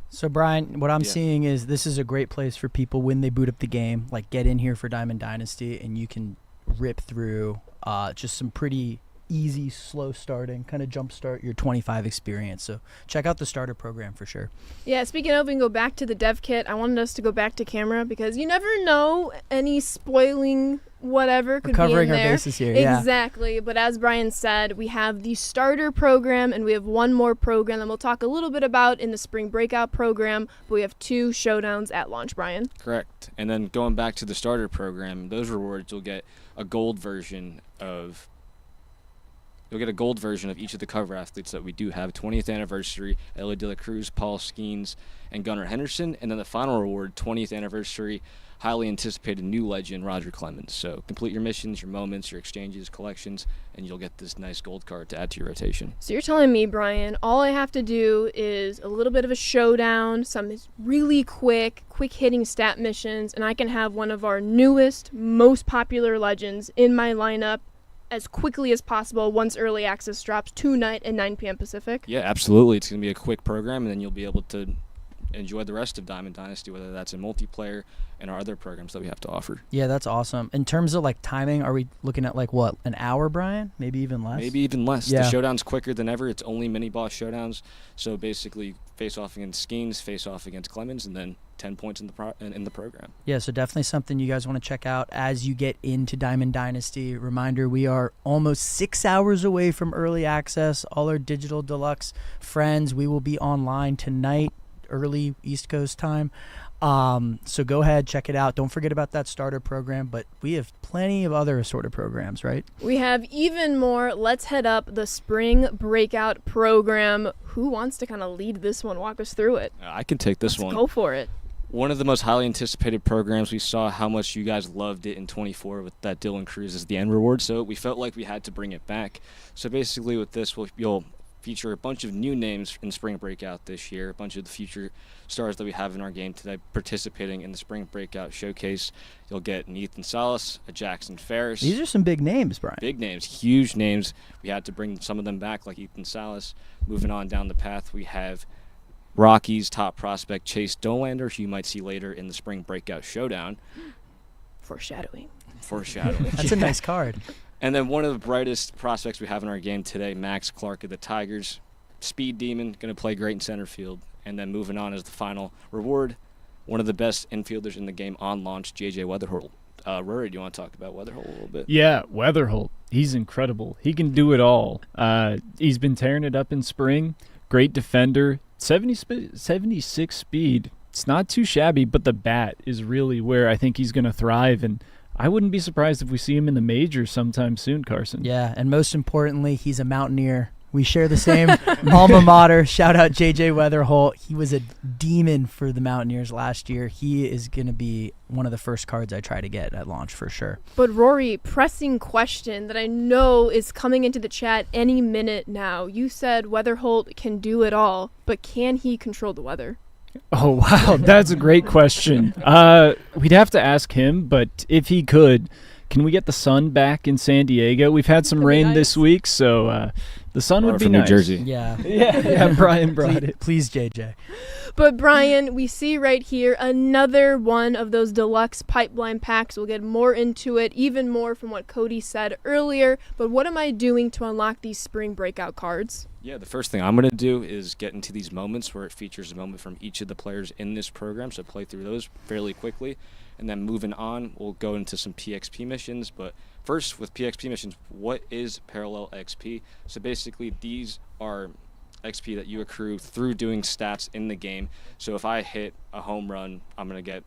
So, Brian, what I'm seeing is this is a great place for people when they boot up the game, like get in here for Diamond Dynasty, and you can rip through just some pretty easy, slow starting, kind of jumpstart your 25 experience. So check out the starter program for sure. Yeah, speaking of, we can go back to the dev kit. I wanted us to go back to camera because you never know any spoiling whatever could be in there. Covering our bases here, yeah. Exactly. But as Brian said, we have the starter program and we have one more program that we'll talk a little bit about in the spring breakout program. But we have 2 showdowns at launch, Brian. Correct. And then going back to the starter program, those rewards, you'll get a gold version of each of the cover athletes that we do have. 20th anniversary, Ellie De La Cruz, Paul Skeens, and Gunnar Henderson. And then the final reward, 20th anniversary, highly anticipated new legend, Roger Clemens. So complete your missions, your moments, your exchanges, collections, and you'll get this nice gold card to add to your rotation. So you're telling me, Brian, all I have to do is a little bit of a showdown, some really quick hitting stat missions, and I can have one of our newest, most popular legends in my lineup as quickly as possible once early access drops tonight at 9 p.m. Pacific? Yeah, absolutely. It's going to be a quick program, and then you'll be able to enjoy the rest of Diamond Dynasty, whether that's in multiplayer and our other programs that we have to offer. Yeah, that's awesome. In terms of like timing, are we looking at like what, an hour, Brian? Maybe even less? Maybe even less. Yeah. The showdown's quicker than ever. It's only mini-boss showdowns. So basically face off against Skeens, face off against Clemens, and then 10 points in the program. Yeah, so definitely something you guys want to check out as you get into Diamond Dynasty. Reminder, we are almost 6 hours away from early access. All our Digital Deluxe friends, we will be online tonight, early East Coast time. So go ahead, check it out. Don't forget about that starter program, but we have plenty of other assorted programs, right? We have even more. Let's head up the spring breakout program. Who wants to kind of lead this one? Walk us through it. I can take this one. Go for it. One of the most highly anticipated programs. We saw how much you guys loved it in 24 with that Dylan Cruz as the end reward, so we felt like we had to bring it back. So basically with this, you'll feature a bunch of new names in Spring Breakout this year, a bunch of the future stars that we have in our game today participating in the Spring Breakout Showcase. You'll get an Ethan Salas, a Jackson Ferris. These are some big names, Brian. Big names, huge names. We had to bring some of them back, like Ethan Salas. Moving on down the path, we have Rockies top prospect Chase Dolander, who you might see later in the Spring Breakout Showdown. Foreshadowing. That's a nice card. And then one of the brightest prospects we have in our game today, Max Clark of the Tigers. Speed demon, going to play great in center field. And then moving on as the final reward, one of the best infielders in the game on launch, J.J. Weatherholt. Rory, do you want to talk about Weatherholt a little bit? Yeah, Weatherholt. He's incredible. He can do it all. He's been tearing it up in spring. Great defender. 76 speed. It's not too shabby, but the bat is really where I think he's going to thrive. And I wouldn't be surprised if we see him in the majors sometime soon, Carson. Yeah, and most importantly, he's a Mountaineer. We share the same alma mater. Shout out J.J. Weatherholt. He was a demon for the Mountaineers last year. He is going to be one of the first cards I try to get at launch for sure. But Rory, pressing question that I know is coming into the chat any minute now. You said Weatherholt can do it all, but can he control the weather? Oh, wow. That's a great question. We'd have to ask him, but if he could, can we get the sun back in San Diego? We've had some rain this week, so the sun would be nice. New Jersey. Yeah. Yeah, Brian brought it. Please, JJ. But Brian, we see right here another one of those deluxe pipeline packs. We'll get more into it, even more from what Cody said earlier. But what am I doing to unlock these spring breakout cards? Yeah, the first thing I'm going to do is get into these moments where it features a moment from each of the players in this program, so play through those fairly quickly. And then moving on, we'll go into some PXP missions. But first, with PXP missions, what is Parallel XP? So basically, these are XP that you accrue through doing stats in the game. So if I hit a home run, I'm going to get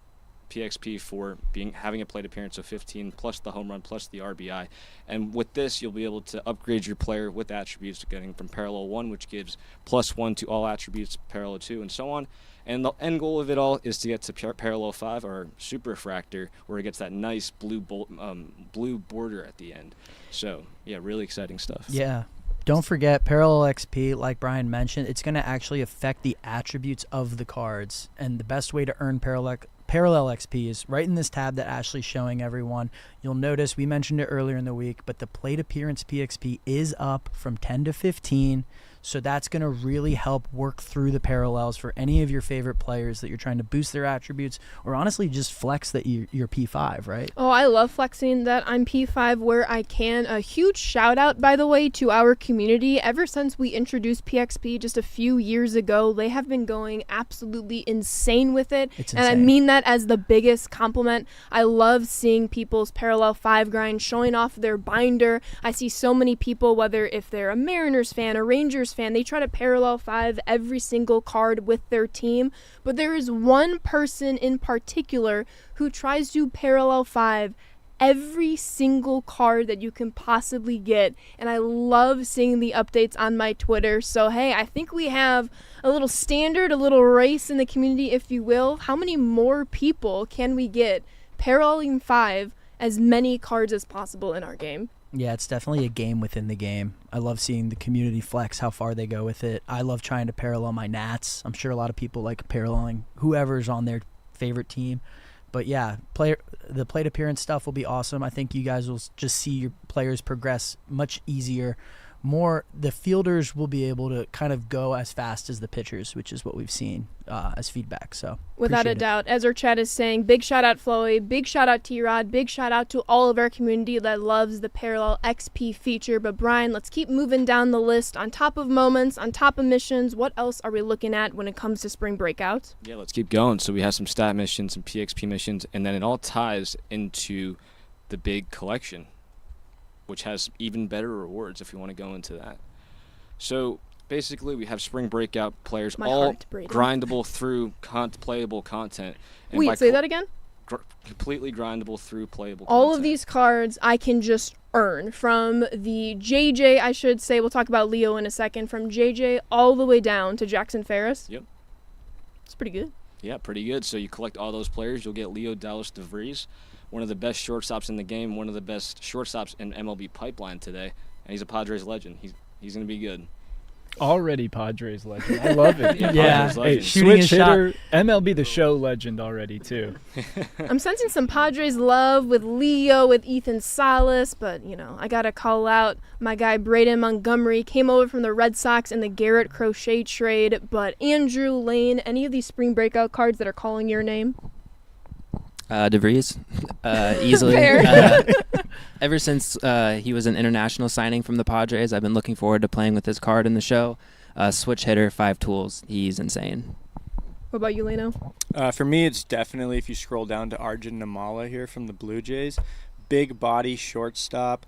PXP for having a plate appearance of 15 plus the home run plus the RBI. And with this, you'll be able to upgrade your player with attributes getting from Parallel 1, which gives +1 to all attributes, Parallel 2, and so on. And the end goal of it all is to get to Parallel 5, or Super Refractor, where it gets that nice blue border at the end. So, yeah, really exciting stuff. Yeah. Don't forget, Parallel XP, like Brian mentioned, it's going to actually affect the attributes of the cards. And the best way to earn Parallel XP is right in this tab that Ashley's showing everyone. You'll notice, we mentioned it earlier in the week, but the plate appearance PXP is up from 10 to 15. So that's going to really help work through the parallels for any of your favorite players that you're trying to boost their attributes, or honestly just flex that you're P5, right? Oh, I love flexing that I'm P5 where I can. A huge shout out, by the way, to our community. Ever since we introduced PXP just a few years ago, they have been going absolutely insane with it. It's and insane. I mean that as the biggest compliment. I love seeing people's Parallel 5 grind showing off their binder. I see so many people, whether if they're a Mariners fan, a Rangers fan, they try to Parallel 5 every single card with their team. But there is one person in particular who tries to Parallel 5 every single card that you can possibly get, and I love seeing the updates on my Twitter. So hey, I think we have a little standard, a little race in the community, if you will. How many more people can we get paralleling 5 as many cards as possible in our game? Yeah, it's definitely a game within the game. I love seeing the community flex how far they go with it. I love trying to parallel my Nats. I'm sure a lot of people like paralleling whoever's on their favorite team. But yeah, the plate appearance stuff will be awesome. I think you guys will just see your players progress much easier. The fielders will be able to kind of go as fast as the pitchers, which is what we've seen as feedback. So without a doubt, as our chat is saying, big shout out Floey, big shout out T-Rod, big shout out to all of our community that loves the Parallel XP feature. But Brian, let's keep moving down the list. On top of moments, on top of missions, what else are we looking at when it comes to spring breakout? Yeah, let's keep going. So we have some stat missions, some PXP missions, and then it all ties into the big collection, which has even better rewards if you want to go into that. So basically we have spring breakout players, all grindable through playable content. And wait, say that again? Completely grindable through playable all content. Of these cards I can just earn from the JJ, I should say, we'll talk about Leo in a second, from JJ all the way down to Jackson Ferris. Yep. It's pretty good. Yeah, pretty good. So you collect all those players, you'll get Leo Dallas DeVries, one of the best shortstops in the game, one of the best shortstops in MLB pipeline today, and he's a Padres legend. He's going to be good. Already Padres legend. I love it. Yeah. Hey, shooting switch a hitter, MLB The Show legend already, too. I'm sensing some Padres love with Leo, with Ethan Salas, but, I got to call out my guy Braden Montgomery. Came over from the Red Sox in the Garrett Crochet trade. But Andrew Lane, any of these spring breakout cards that are calling your name? DeVries, easily. Ever since he was an international signing from the Padres, I've been looking forward to playing with his card in the show. Switch hitter, 5 tools. He's insane. What about you, Leno? For me, it's definitely, if you scroll down to Arjun Namala here from the Blue Jays, big body, shortstop,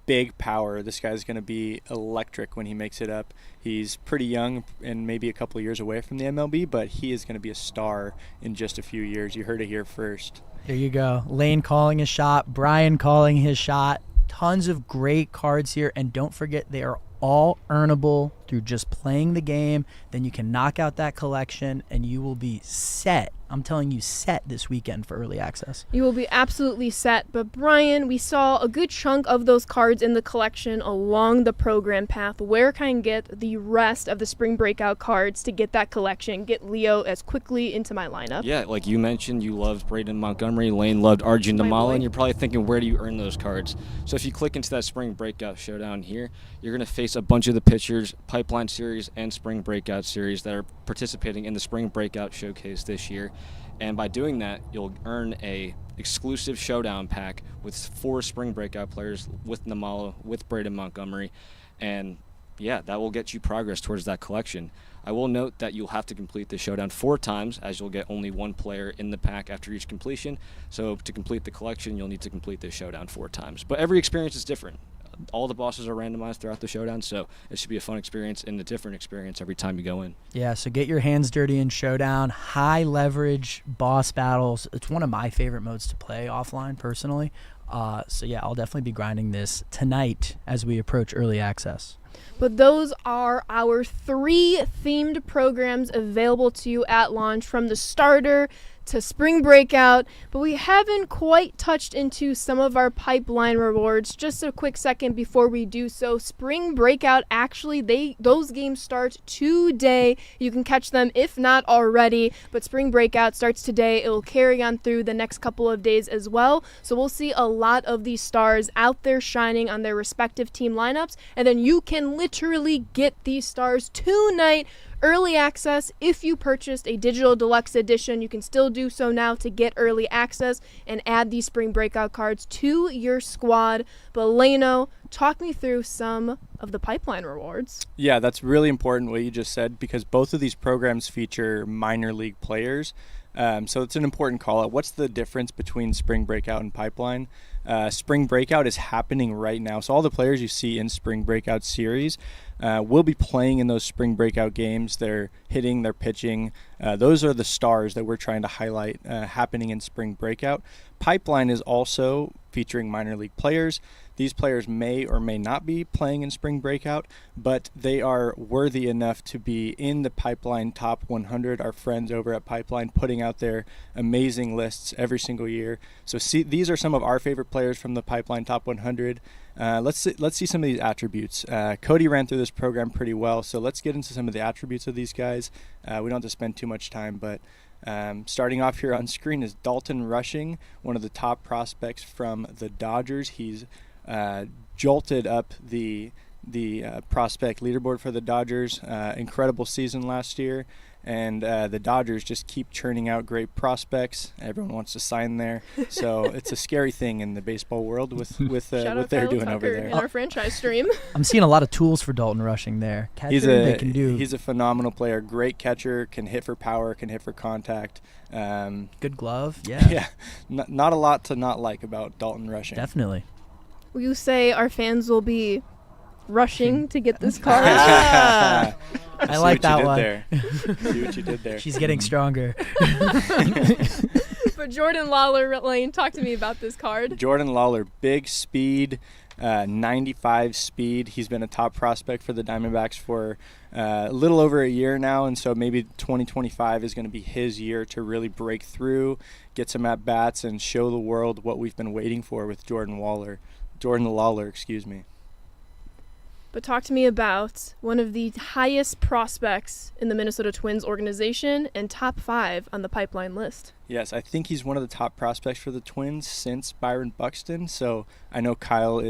big power. This guy's going to be electric when he makes it up. He's pretty young and maybe a couple of years away from the MLB, but he is going to be a star in just a few years. You heard it here first. There you go. Lane calling his shot, Brian calling his shot. Tons of great cards here, and don't forget they are all earnable through just playing the game. Then you can knock out that collection and you will be set. I'm telling you, set this weekend for early access. You will be absolutely set. But Brian, we saw a good chunk of those cards in the collection along the program path. Where can I get the rest of the spring breakout cards to get that collection, get Leo as quickly into my lineup? Yeah, like you mentioned, you loved Braden Montgomery, Lane loved Arjun Namala, and you're probably thinking, where do you earn those cards? So if you click into that spring breakout showdown here, you're going to face a bunch of the pitchers, Pipeline Series and Spring Breakout Series, that are participating in the Spring Breakout Showcase this year. And by doing that, you'll earn a exclusive showdown pack with 4 Spring Breakout players, with Namala, with Braden Montgomery. And yeah, that will get you progress towards that collection. I will note that you'll have to complete the showdown 4 times, as you'll get only 1 player in the pack after each completion. So to complete the collection, you'll need to complete the showdown 4 times. But every experience is different. All the bosses are randomized throughout the showdown, so it should be a fun experience and a different experience every time you go in. Yeah, so get your hands dirty in showdown. High leverage boss battles. It's one of my favorite modes to play offline personally. So yeah, I'll definitely be grinding this tonight as we approach early access. But those are our 3 themed programs available to you at launch, from the starter to spring breakout, but we haven't quite touched into some of our pipeline rewards. Just a quick second before we do so, spring breakout, actually those games start today. You can catch them if not already, but spring breakout starts today. It will carry on through the next couple of days as well, so we'll see a lot of these stars out there shining on their respective team lineups, and then you can literally get these stars tonight. Early access, if you purchased a digital deluxe edition, you can still do so now to get early access and add these spring breakout cards to your squad. But Leno, talk me through some of the pipeline rewards. Yeah, that's really important what you just said, because both of these programs feature minor league players. So it's an important call out. What's the difference between spring breakout and pipeline? Spring breakout is happening right now. So all the players you see in spring breakout series will be playing in those spring breakout games. They're hitting, they're pitching. Those are the stars that we're trying to highlight happening in spring breakout. Pipeline is also featuring minor league players. These players may or may not be playing in spring breakout, but they are worthy enough to be in the Pipeline Top 100. Our friends over at Pipeline putting out their amazing lists every single year. So these are some of our favorite players from the Pipeline Top 100. Let's see some of these attributes. Cody ran through this program pretty well, so let's get into some of the attributes of these guys. We don't have to spend too much time, but Starting off here on screen is Dalton Rushing, one of the top prospects from the Dodgers. He's jolted up the prospect leaderboard for the Dodgers. Incredible season last year, and the Dodgers just keep churning out great prospects. Everyone wants to sign there, so it's a scary thing in the baseball world with what they're doing over there. In our franchise stream. I'm seeing a lot of tools for Dalton Rushing there. Catcher, they can do. He's a phenomenal player, great catcher, can hit for power, can hit for contact. Good glove, yeah. Yeah, not a lot to not like about Dalton Rushing. Definitely. Will you say our fans will be rushing to get this card? I like that one. See what you did there. She's getting stronger. For Jordan Lawler, Lane, talk to me about this card. Jordan Lawler, big speed, 95 speed. He's been a top prospect for the Diamondbacks for a little over a year now, and so maybe 2025 is going to be his year to really break through, get some at-bats, and show the world what we've been waiting for with Jordan Lawler, excuse me. But talk to me about one of the highest prospects in the Minnesota Twins organization and top 5 on the pipeline list. Yes, I think he's one of the top prospects for the Twins since Byron Buxton. So I know Kyle,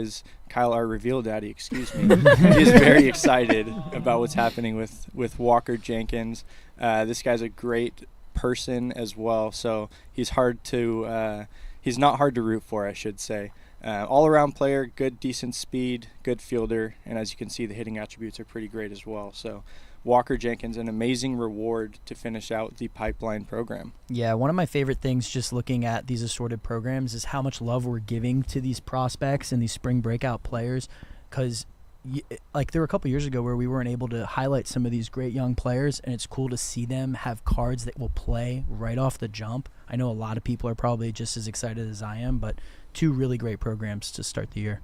our reveal daddy, excuse me, is very excited about what's happening with Walker Jenkins. This guy's a great person as well. So he's not hard to root for, I should say. All-around player, good, decent speed, good fielder, and as you can see, the hitting attributes are pretty great as well. So Walker Jenkins, an amazing reward to finish out the pipeline program. Yeah, one of my favorite things just looking at these assorted programs is how much love we're giving to these prospects and these spring breakout players, because like there were a couple years ago where we weren't able to highlight some of these great young players, and it's cool to see them have cards that will play right off the jump. I know a lot of people are probably just as excited as I am, but 2 really great programs to start the year.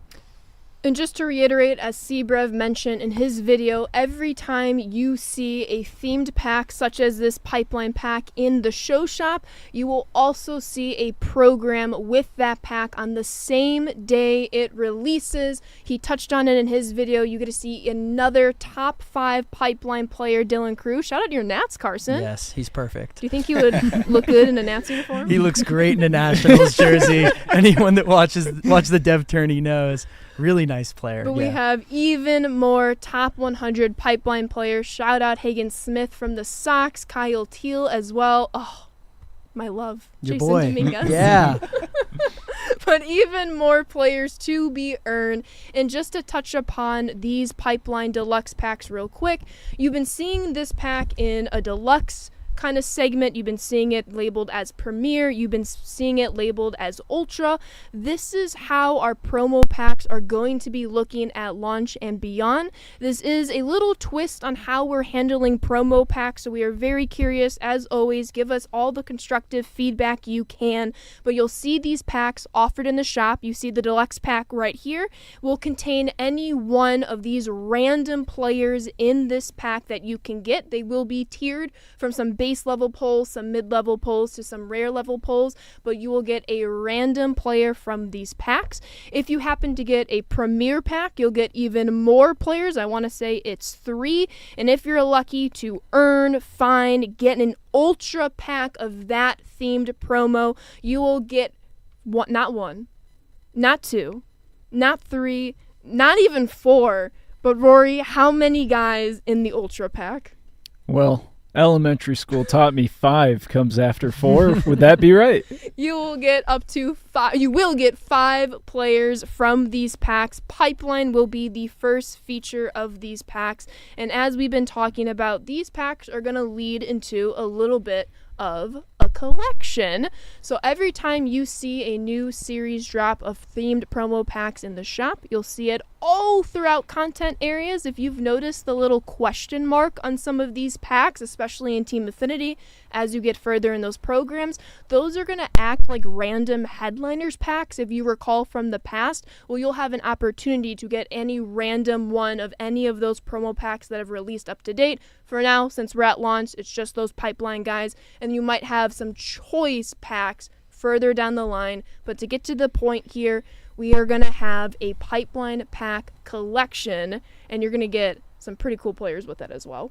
And just to reiterate, as Sebrev mentioned in his video, every time you see a themed pack such as this pipeline pack in the show shop, you will also see a program with that pack on the same day it releases. He touched on it in his video. You get to see another top 5 pipeline player, Dylan Crew. Shout out to your Nats, Carson. Yes, he's perfect. Do you think he would look good in a Nats uniform? He looks great in a Nationals jersey. Anyone that watch the Dev Tourney knows. Really nice player. But we have even more top 100 pipeline players. Shout out Hagen Smith from the Sox, Kyle Teal as well. Oh, my love. Your Jason boy. Dominguez. Yeah. But even more players to be earned. And just to touch upon these pipeline deluxe packs real quick, you've been seeing this pack in a deluxe kind of segment. You've been seeing it labeled as Premier. You've been seeing it labeled as Ultra. This is how our promo packs are going to be looking at launch and beyond. This is a little twist on how we're handling promo packs, so we are very curious. As always, give us all the constructive feedback you can, but you'll see these packs offered in the shop. You see the deluxe pack right here will contain any one of these random players in this pack that you can get. They will be tiered from some base level pulls, some mid-level pulls, to some rare level pulls, but you will get a random player from these packs. If you happen to get a Premier pack, you'll get even more players. I want to say it's 3, and if you're lucky to find, get an Ultra pack of that themed promo, you will get not 1, not 2, not 3, not even 4, but Rory, how many guys in the Ultra pack? Well, elementary school taught me 5 comes after 4. Would that be right? You will get up to 5. You will get 5 players from these packs. Pipeline will be the first feature of these packs. And as we've been talking about, these packs are going to lead into a little bit of a collection. So every time you see a new series drop of themed promo packs in the shop, you'll see it all throughout content areas. If you've noticed the little question mark on some of these packs, especially in Team Affinity, as you get further in those programs, those are going to act like random headliners packs. If you recall from the past, well, you'll have an opportunity to get any random one of any of those promo packs that have released up to date. For now, since we're at launch, it's just those pipeline guys, and you might have some choice packs further down the line. But to get to the point here, we are going to have a pipeline pack collection, and you're going to get some pretty cool players with that as well.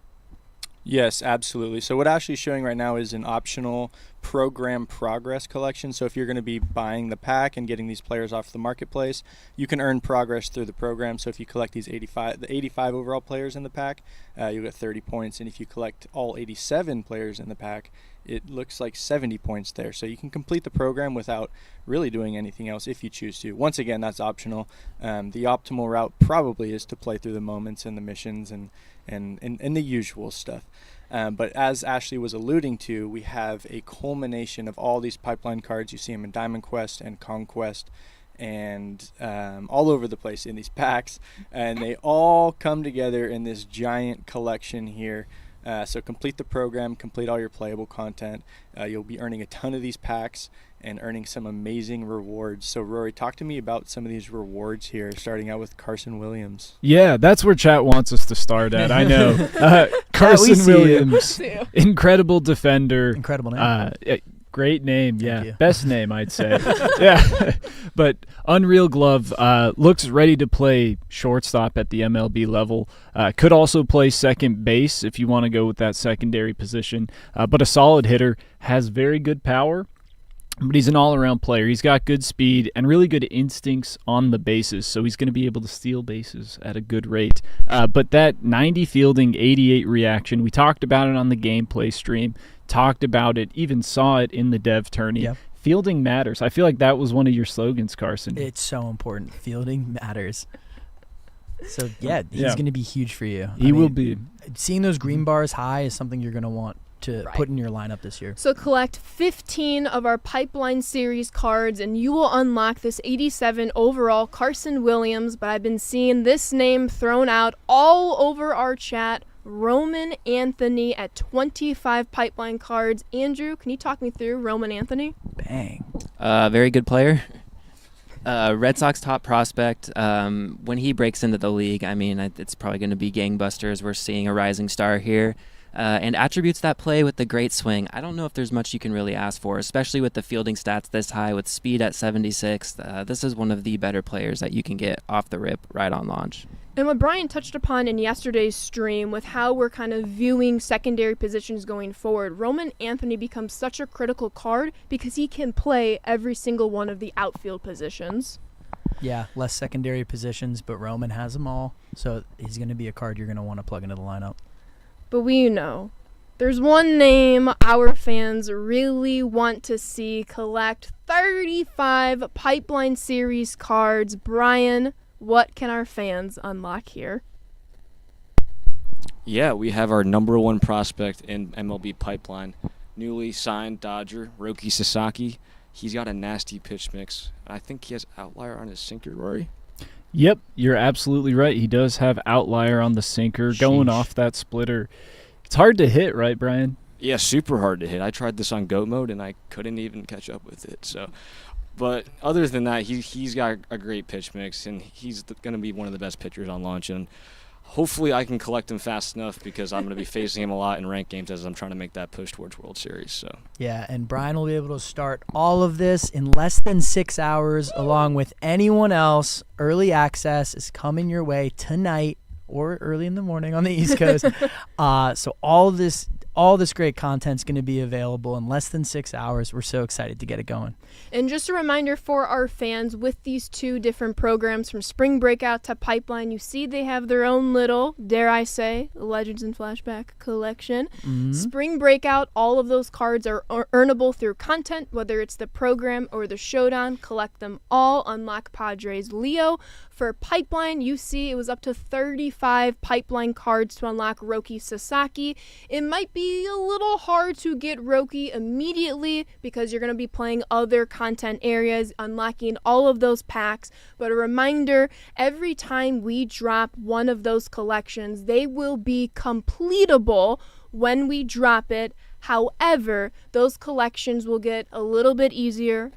Yes, absolutely. So what Ashley's showing right now is an optional program progress collection. So if you're going to be buying the pack and getting these players off the marketplace, you can earn progress through the program. So if you collect the 85 overall players in the pack, you'll get 30 points. And if you collect all 87 players in the pack, it looks like 70 points there. So you can complete the program without really doing anything else if you choose to. Once again, that's optional. The optimal route probably is to play through the moments and the missions and the usual stuff. But as Ashley was alluding to, we have a culmination of all these pipeline cards. You see them in Diamond Quest and Conquest and all over the place in these packs. And they all come together in this giant collection here. So complete the program, complete all your playable content. You'll be earning a ton of these packs and earning some amazing rewards. So Rory, talk to me about some of these rewards here, starting out with Carson Williams. Yeah, that's where chat wants us to start at. I know. Carson Williams, incredible defender. Incredible name. Great name, yeah. Thank you. Best name, I'd say. Yeah. But Unreal Glove looks ready to play shortstop at the MLB level. Could also play second base if you want to go with that secondary position. But a solid hitter, has very good power. But he's an all-around player. He's got good speed and really good instincts on the bases, so he's going to be able to steal bases at a good rate. But that 90 fielding, 88 reaction, we talked about it on the gameplay stream, talked about it, even saw it in the dev tourney. Yep. Fielding matters. I feel like that was one of your slogans, Carson. It's so important. Fielding matters. So, yeah, he's going to be huge for you. He will be. Seeing those green bars high is something you're going to want to put in your lineup this year. So collect 15 of our Pipeline Series cards, and you will unlock this 87 overall Carson Williams. But I've been seeing this name thrown out all over our chat, Roman Anthony at 25 Pipeline cards. Andrew, can you talk me through Roman Anthony? Bang. Very good player. Red Sox top prospect. When he breaks into the league, I mean, it's probably going to be gangbusters. We're seeing a rising star here. And attributes that play with the great swing. I don't know if there's much you can really ask for, especially with the fielding stats this high, with speed at 76. This is one of the better players that you can get off the rip right on launch. And what Brian touched upon in yesterday's stream with how we're kind of viewing secondary positions going forward, Roman Anthony becomes such a critical card because he can play every single one of the outfield positions. Yeah, less secondary positions, but Roman has them all. So he's going to be a card you're going to want to plug into the lineup. But we know there's one name our fans really want to see collect 35 Pipeline Series cards. Brian, what can our fans unlock here? Yeah, we have our number one prospect in MLB Pipeline, newly signed Dodger, Roki Sasaki. He's got a nasty pitch mix. I think he has outlier on his sinker, Rory. Yep, you're absolutely right. He does have outlier on the sinker going off that splitter. It's hard to hit, right, Brian? Yeah, super hard to hit. I tried this on GOAT mode, and I couldn't even catch up with it. So, but other than that, he's got a great pitch mix, and he's going to be one of the best pitchers on launch. And hopefully I can collect him fast enough because I'm going to be facing him a lot in ranked games as I'm trying to make that push towards World Series. So yeah, and Brian will be able to start all of this in less than 6 hours along with anyone else. Early access is coming your way tonight or early in the morning on the East Coast. So all this great content is going to be available in less than 6 hours. We're so excited to get it going. And just a reminder for our fans, with these two different programs from Spring Breakout to Pipeline, you see they have their own little, dare I say, Legends and Flashback collection. Mm-hmm. Spring Breakout, all of those cards are earnable through content, whether it's the program or the showdown. Collect them all. Unlock Padres Leo. For Pipeline, you see it was up to 35 Pipeline cards to unlock Roki Sasaki. It might be a little hard to get Roki immediately because you're going to be playing other content areas, unlocking all of those packs. But a reminder, every time we drop one of those collections, they will be completable when we drop it. However, those collections will get a little bit easier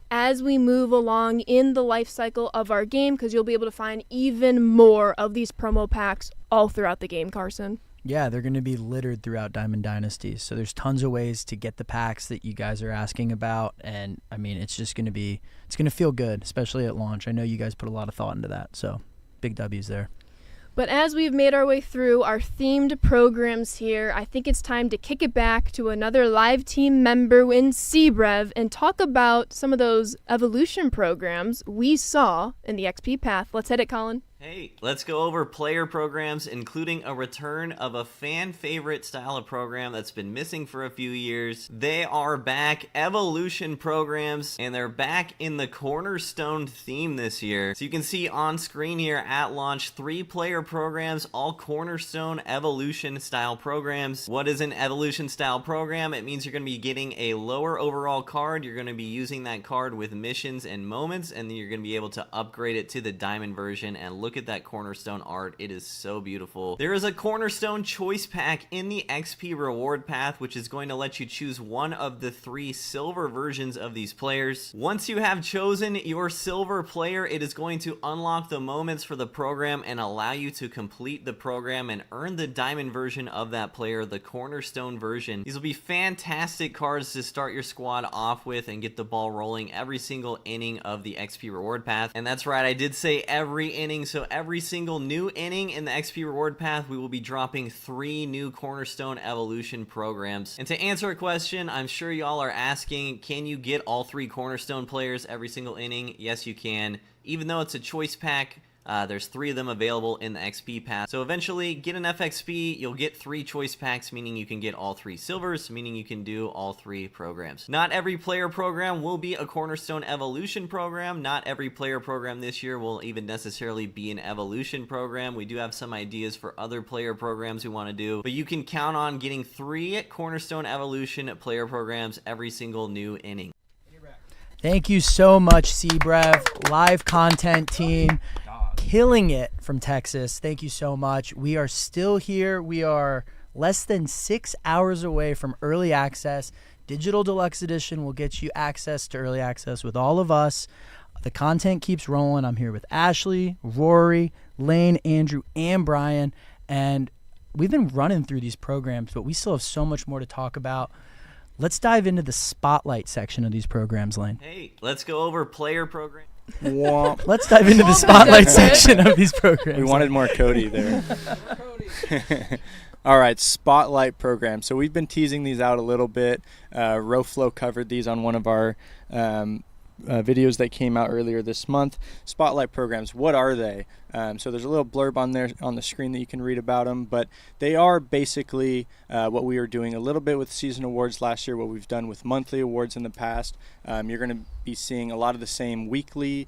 as we move along in the life cycle of our game, because you'll be able to find even more of these promo packs all throughout the game, Carson. Yeah, they're going to be littered throughout Diamond Dynasties. So there's tons of ways to get the packs that you guys are asking about. And, I mean, it's going to feel good, especially at launch. I know you guys put a lot of thought into that. So big W's there. But as we've made our way through our themed programs here, I think it's time to kick it back to another live team member in CBrev and talk about some of those evolution programs we saw in the XP path. Let's hit it, Colin. Hey, let's go over player programs, including a return of a fan favorite style of program that's been missing for a few years. They are back, evolution programs, and they're back in the Cornerstone theme this year. So you can see on screen here at launch 3 player programs, all Cornerstone evolution style programs. What is an evolution style program? It means you're going to be getting a lower overall card. You're going to be using that card with missions and moments, and then you're going to be able to upgrade it to the diamond version. And look at that Cornerstone art. It is so beautiful. There is a Cornerstone choice pack in the XP reward path, which is going to let you choose one of the 3 silver versions of these players. Once you have chosen your silver player, it is going to unlock the moments for the program and allow you to complete the program and earn the diamond version of that player, the Cornerstone version. These will be fantastic cards to start your squad off with and get the ball rolling every single inning of the XP reward path. And that's right, I did say every inning, so every single new inning in the XP reward path, we will be dropping 3 new Cornerstone evolution programs. And to answer a question I'm sure y'all are asking, can you get all 3 Cornerstone players every single inning? Yes, you can. Even though it's a choice pack, there's 3 of them available in the XP path. So eventually, get enough XP, you'll get 3 choice packs, meaning you can get all 3 silvers, meaning you can do all 3 programs. Not every player program will be a Cornerstone evolution program. Not every player program this year will even necessarily be an evolution program. We do have some ideas for other player programs we want to do, but you can count on getting 3 Cornerstone evolution player programs every single new inning. Thank you so much, CBrev, live content team. Killing it from Texas. Thank you so much. We are still here. We are less than 6 hours away from early access. Digital Deluxe Edition will get you access to early access with all of us. The content keeps rolling. I'm here with Ashley, Rory, Lane, Andrew, and Brian. And we've been running through these programs, but we still have so much more to talk about. Let's dive into the spotlight section of these programs, Lane. Hey, let's go over player program. Let's dive into the spotlight section of these programs. We wanted more Cody there. All right, spotlight program. So we've been teasing these out a little bit. RowFlow covered these on one of our videos that came out earlier this month. Spotlight programs, what are they? So there's a little blurb on there on the screen that you can read about them, but they are basically what we were doing a little bit with season awards last year, what we've done with monthly awards in the past. You're going to be seeing a lot of the same weekly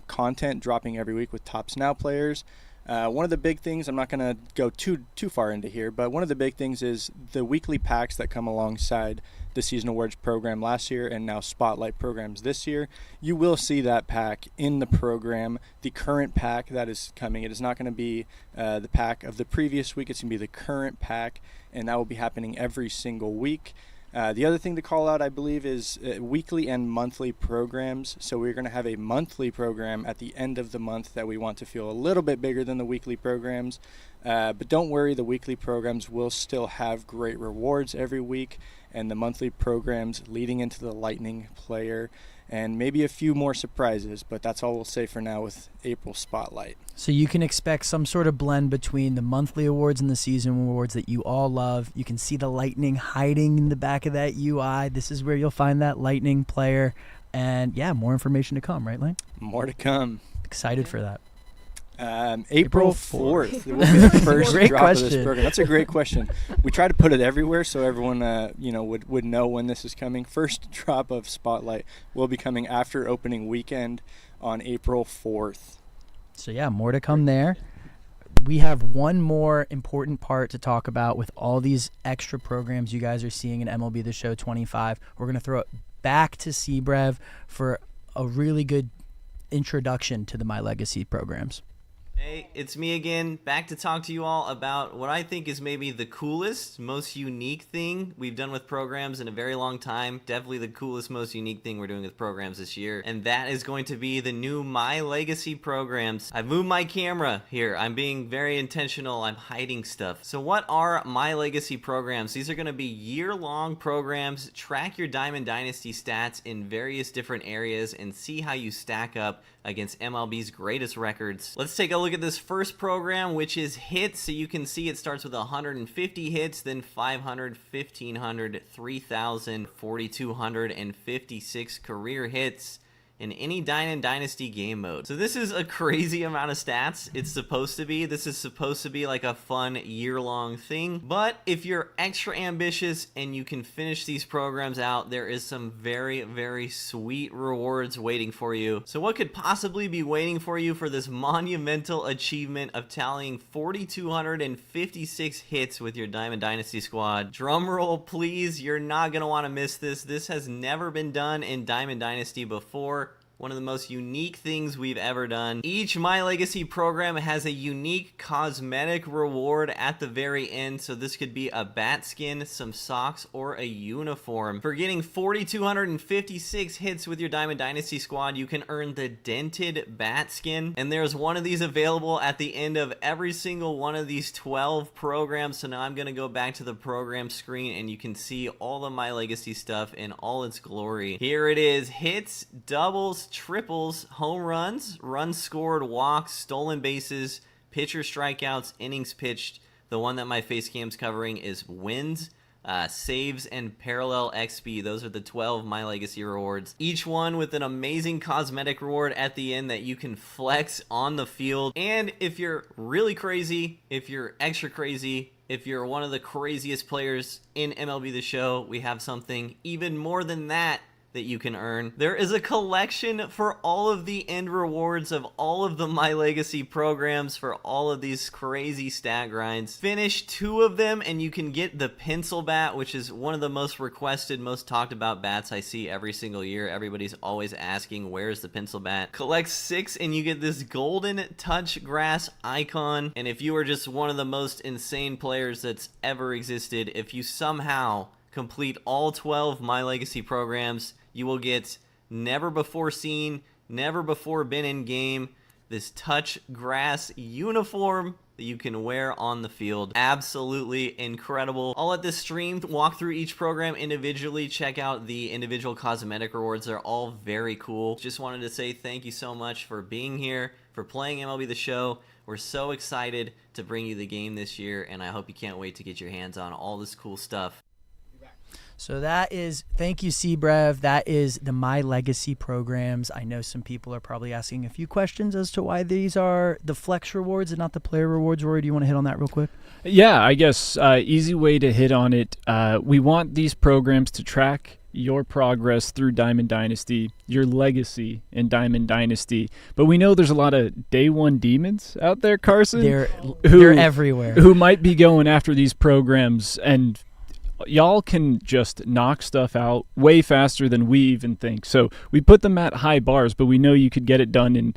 content dropping every week with Tops Now players. One of the big things, I'm not going to go too far into here, but one of the big things is the weekly packs that come alongside the Season Awards program last year and now Spotlight programs this year. You will see that pack in the program, the current pack that is coming. It is not going to be the pack of the previous week. It's going to be the current pack, and that will be happening every single week. The other thing to call out, I believe, is weekly and monthly programs. So we're going to have a monthly program at the end of the month that we want to feel a little bit bigger than the weekly programs. But don't worry, the weekly programs will still have great rewards every week, and the monthly programs leading into the Lightning player, and maybe a few more surprises, but that's all we'll say for now with April Spotlight. So you can expect some sort of blend between the monthly awards and the season awards that you all love. You can see the Lightning hiding in the back of that UI. This is where you'll find that Lightning player. And yeah, more information to come, right, Lane? More to come. Excited for that. April 4th. It will be the first Great drop question. of this program. That's a great question. We try to put it everywhere so everyone would know when this is coming. First drop of Spotlight will be coming after opening weekend on April 4th. So yeah, more to come there. We have one more important part to talk about with all these extra programs you guys are seeing in MLB The Show 25. We're going to throw it back to CBrev for a really good introduction to the My Legacy programs. Hey, it's me again, back to talk to you all about what I think is maybe the coolest, most unique thing we've done with programs in a very long time. Definitely the coolest, most unique thing we're doing with programs this year. And that is going to be the new My Legacy programs. I've moved my camera here. I'm being very intentional. I'm hiding stuff. So what are My Legacy programs? These are going to be year-long programs. Track your Diamond Dynasty stats in various different areas and see how you stack up against MLB's greatest records. Let's take a look at this first program, which is hits. So you can see it starts with 150 hits, then 500, 1500, 3000, 4200, and 56 career hits in any Dynasty game mode. So this is a crazy amount of stats. It's supposed to be. This is supposed to be like a fun year-long thing. But if you're extra ambitious and you can finish these programs out, there is some very, very sweet rewards waiting for you. So what could possibly be waiting for you for this monumental achievement of tallying 4,256 hits with your Diamond Dynasty squad? Drum roll, please. You're not going to want to miss this. This has never been done in Diamond Dynasty before. One of the most unique things we've ever done. Each My Legacy program has a unique cosmetic reward at the very end. So this could be a bat skin, some socks, or a uniform. For getting 4,256 hits with your Diamond Dynasty squad, you can earn the dented bat skin. And there's one of these available at the end of every single one of these 12 programs. So now I'm going to go back to the program screen and you can see all the My Legacy stuff in all its glory. Here it is. Hits, doubles, triples, home runs, runs scored, walks, stolen bases, pitcher strikeouts, innings pitched. The one that my face cam's covering is wins, saves, and parallel XP. Those are the 12 My Legacy rewards. Each one with an amazing cosmetic reward at the end that you can flex on the field. And if you're really crazy, if you're extra crazy, if you're one of the craziest players in MLB The Show, we have something even more than that you can earn. There is a collection for all of the end rewards of all of the My Legacy programs for all of these crazy stat grinds. Finish 2 of them and you can get the pencil bat, which is one of the most requested, most talked about bats I see every single year. Everybody's always asking, where's the pencil bat? Collect 6 and you get this golden touch grass icon. And if you are just one of the most insane players that's ever existed, if you somehow complete all 12 My Legacy programs, you will get never before seen, never before been in game, this touch grass uniform that you can wear on the field. Absolutely incredible. I'll let this stream walk through each program individually. Check out the individual cosmetic rewards. They're all very cool. Just wanted to say thank you so much for being here, for playing MLB The Show. We're so excited to bring you the game this year, and I hope you can't wait to get your hands on all this cool stuff. So that is, thank you, Cbrev. That is the My Legacy programs. I know some people are probably asking a few questions as to why these are the flex rewards and not the player rewards. Rory, do you want to hit on that real quick? Yeah, I guess easy way to hit on it. We want these programs to track your progress through Diamond Dynasty, your legacy in Diamond Dynasty. But we know there's a lot of day one demons out there, Carson. They're everywhere. Who might be going after these programs, and y'all can just knock stuff out way faster than we even think. So we put them at high bars, but we know you could get it done in,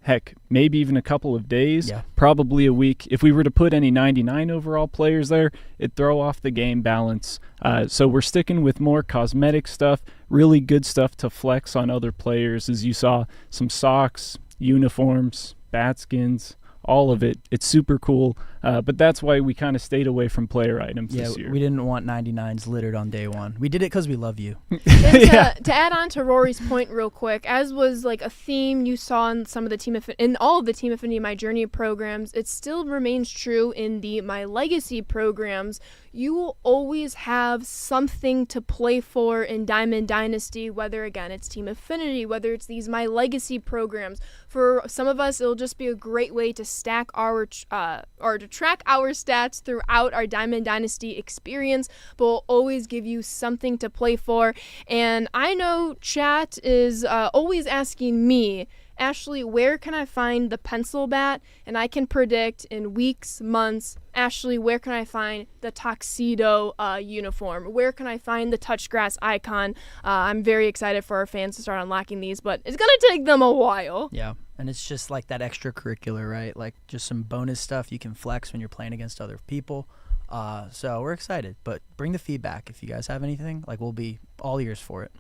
heck, maybe even a couple of days, probably a week. If we were to put any 99 overall players there, it'd throw off the game balance. So we're sticking with more cosmetic stuff, really good stuff to flex on other players. As you saw, some socks, uniforms, bat skins, all of it. It's super cool, but that's why we kind of stayed away from player items this year. We didn't want 99s littered on day one. We did it because we love you. And to add on to Rory's point real quick, as was like a theme you saw in some of the in all of the Team Affinity My Journey programs, it still remains true in the My Legacy programs. You will always have something to play for in Diamond Dynasty, whether, again, it's Team Affinity, whether it's these My Legacy programs. For some of us, it'll just be a great way to stack our or to track our stats throughout our Diamond Dynasty experience, but we'll always give you something to play for. And I know chat is always asking me, Ashley, where can I find the pencil bat? And I can predict in weeks, months, Ashley, where can I find the tuxedo uniform? Where can I find the touch grass icon? I'm very excited for our fans to start unlocking these, but it's going to take them a while. Yeah, and it's just like that extracurricular, right? Like just some bonus stuff you can flex when you're playing against other people. So we're excited, but bring the feedback if you guys have anything. Like, we'll be all ears for it.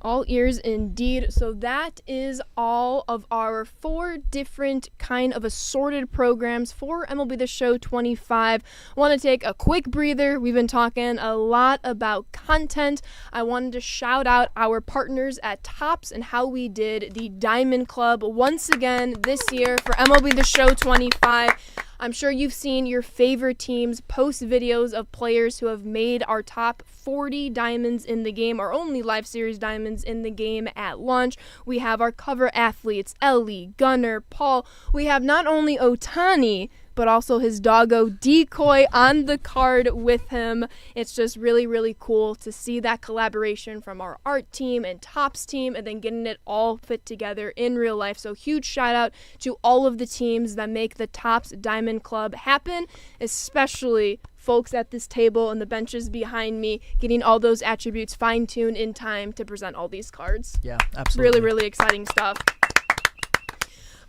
All ears indeed. So that is all of our 4 different kind of assorted programs for MLB The Show 25. I want to take a quick breather. We've been talking a lot about content. I wanted to shout out our partners at Topps and how we did the Diamond Club once again this year for MLB The Show 25. I'm sure you've seen your favorite teams post videos of players who have made our top 40 diamonds in the game, our only live series diamonds in the game at launch. We have our cover athletes, Ellie, Gunnar, Paul. We have not only Otani, but also his doggo Decoy on the card with him. It's just really, really cool to see that collaboration from our art team and Topps team and then getting it all fit together in real life. So huge shout out to all of the teams that make the Topps Diamond Club happen, especially folks at this table and the benches behind me, getting all those attributes fine-tuned in time to present all these cards. Yeah, absolutely. Really, really exciting stuff.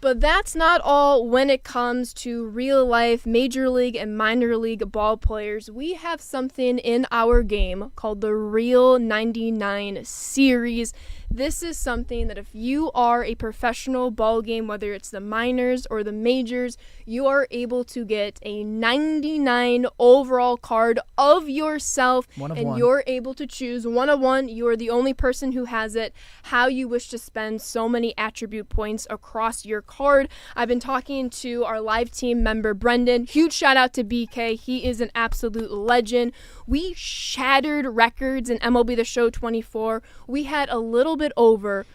But that's not all when it comes to real life major league and minor league ball players. We have something in our game called the Real 99 Series. This is something that if you are a professional ball game, whether it's the minors or the majors, you are able to get a 99 overall card of yourself. And you're able to choose 1 of 1. You are the only person who has it, how you wish to spend so many attribute points across your card. I've been talking to our live team member, Brendan. Huge shout out to BK. He is an absolute legend. We shattered records in MLB The Show 24. We had a little bit over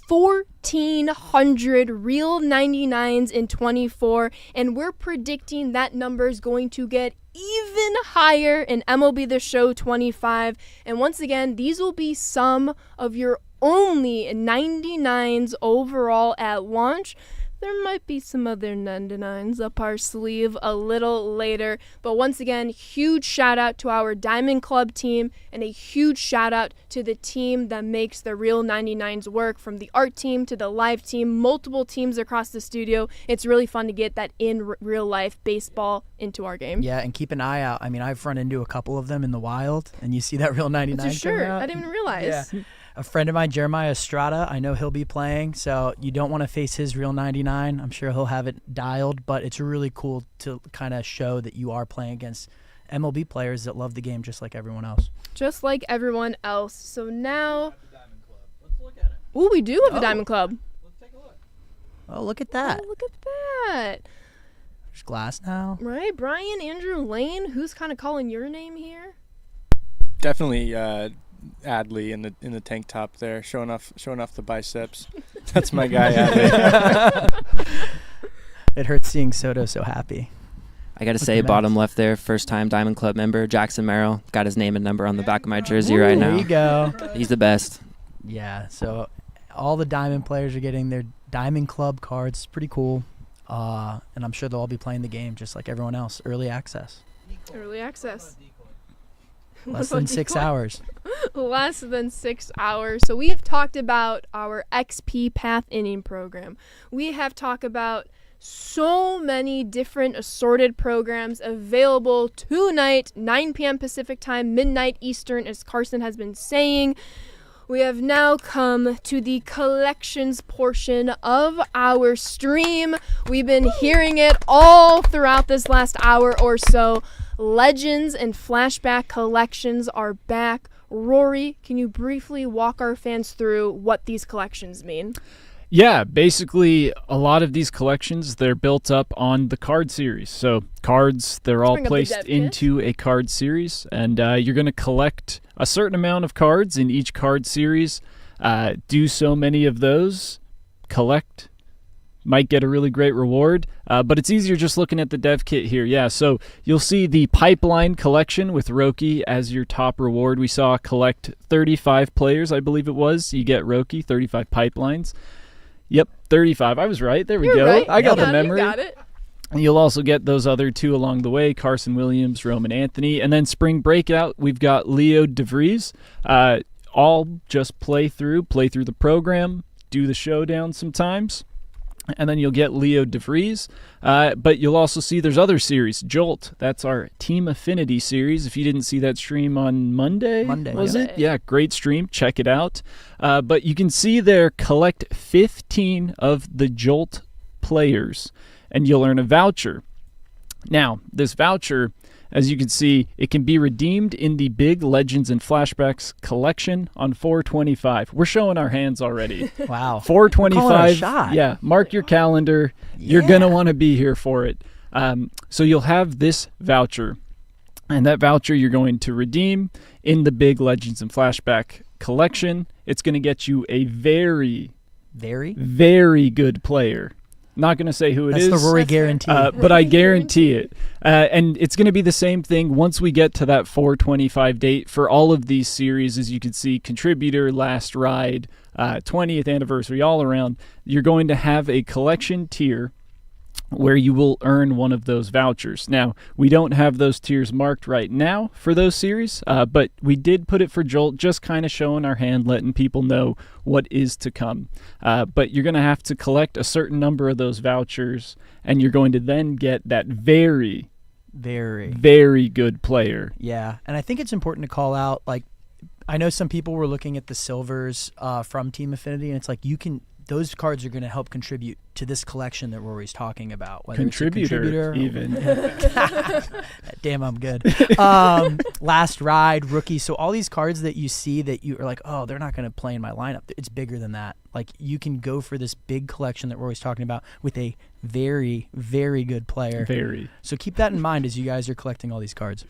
1,400 real 99s in 24, and we're predicting that number is going to get even higher in MLB The Show 25. And once again, these will be some of your only 99s overall at launch. There might be some other 99s up our sleeve a little later. But once again, huge shout out to our Diamond Club team and a huge shout out to the team that makes the Real 99s work, from the art team to the live team, multiple teams across the studio. It's really fun to get that in real life baseball into our game. Yeah, and keep an eye out. I mean, I've run into a couple of them in the wild, and you see that Real 99 That's your shirt. out. I didn't even realize. Yeah. A friend of mine, Jeremiah Estrada, I know he'll be playing, so you don't want to face his Real 99. I'm sure he'll have it dialed, but it's really cool to kind of show that you are playing against MLB players that love the game just like everyone else. Just like everyone else. So now... Ooh, we do have a Diamond Club. Let's take a look. Oh, look at that. Oh, look at that. There's glass now. Right, Brian, Andrew, Lane, who's kind of calling your name here? Definitely Adley in the tank top there, showing off the biceps. That's my guy, Adley. It hurts seeing Soto so happy. I got to say, bottom left there, first-time Diamond Club member, Jackson Merrill. Got his name and number on the back of my jersey right now. There you go. He's the best. Yeah, so all the Diamond players are getting their Diamond Club cards. It's pretty cool. And I'm sure they'll all be playing the game just like everyone else. Early access. Early access. Less than 6 hours. Less than 6 hours. So we have talked about our XP Path Inning Program. We have talked about so many different assorted programs available tonight, 9 p.m. Pacific time, midnight Eastern, as Carson has been saying. We have now come to the collections portion of our stream. We've been hearing it all throughout this last hour or so. Legends and flashback collections are back. Rory, can you briefly walk our fans through what these collections mean? Yeah, basically a lot of these collections, they're built up on the card series. So cards, they're all placed into a card series, and you're going to collect a certain amount of cards in each card series. Do so many of those, collect, might get a really great reward, but it's easier just looking at the dev kit here. Yeah, so you'll see the Pipeline collection with Roki as your top reward. We saw collect 35 players, I believe it was. You get Roki, 35 pipelines. Yep, 35. I was right. There we go. Right. I got the memory. You got it. And you'll also get those other 2 along the way, Carson Williams, Roman Anthony. And then Spring Breakout, we've got Leo DeVries. All just play through the program, do the showdown sometimes. And then you'll get Leo DeVries. But you'll also see there's other series. Jolt, that's our Team Affinity series. If you didn't see that stream on Monday, was it? Yeah, great stream. Check it out. But you can see there, collect 15 of the Jolt players, and you'll earn a voucher. Now, this voucher, as you can see, it can be redeemed in the Big Legends and Flashbacks collection on 4/25. We're showing our hands already. Wow. 4/25. Shot. Yeah, mark your calendar. You're going to want to be here for it. So you'll have this voucher, and that voucher you're going to redeem in the Big Legends and Flashback collection. It's going to get you a very, very good player. Not going to say who it is. That's the Rory guarantee. But I guarantee it. And it's going to be the same thing once we get to that 4/25 date for all of these series. As you can see, contributor, last ride, 20th anniversary, all around. You're going to have a collection tier where you will earn one of those vouchers. Now, we don't have those tiers marked right now for those series, but we did put it for Jolt, just kind of showing our hand, letting people know what is to come. But you're going to have to collect a certain number of those vouchers, and you're going to then get that very, very good player. Yeah, and I think it's important to call out, like, I know some people were looking at the silvers from Team Affinity, and it's like those cards are going to help contribute to this collection that Rory's talking about. Whether Contributor, even. Damn, I'm good. Last ride, rookie. So all these cards that you see that you are like, oh, they're not going to play in my lineup. It's bigger than that. Like, you can go for this big collection that Rory's talking about with a very, very good player. Very. So keep that in mind as you guys are collecting all these cards.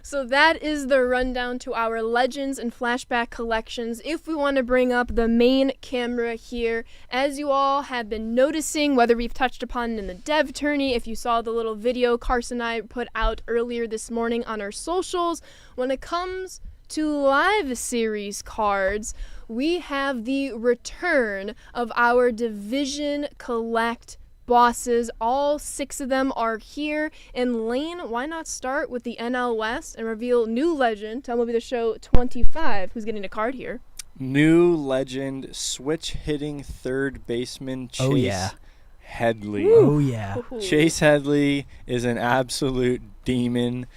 So that is the rundown to our Legends and Flashback collections. If we want to bring up the main camera here, as you all have been noticing, whether we've touched upon it in the dev tourney, if you saw the little video Carson and I put out earlier this morning on our socials, when it comes to live series cards, we have the return of our Division Collect bosses. All 6 of them are here. And Lane, why not start with the NL West and reveal new legend to MLB The Show 25, who's getting a card here. New legend, switch hitting third baseman Chase Headley. Oh, yeah. Chase Headley is an absolute demon.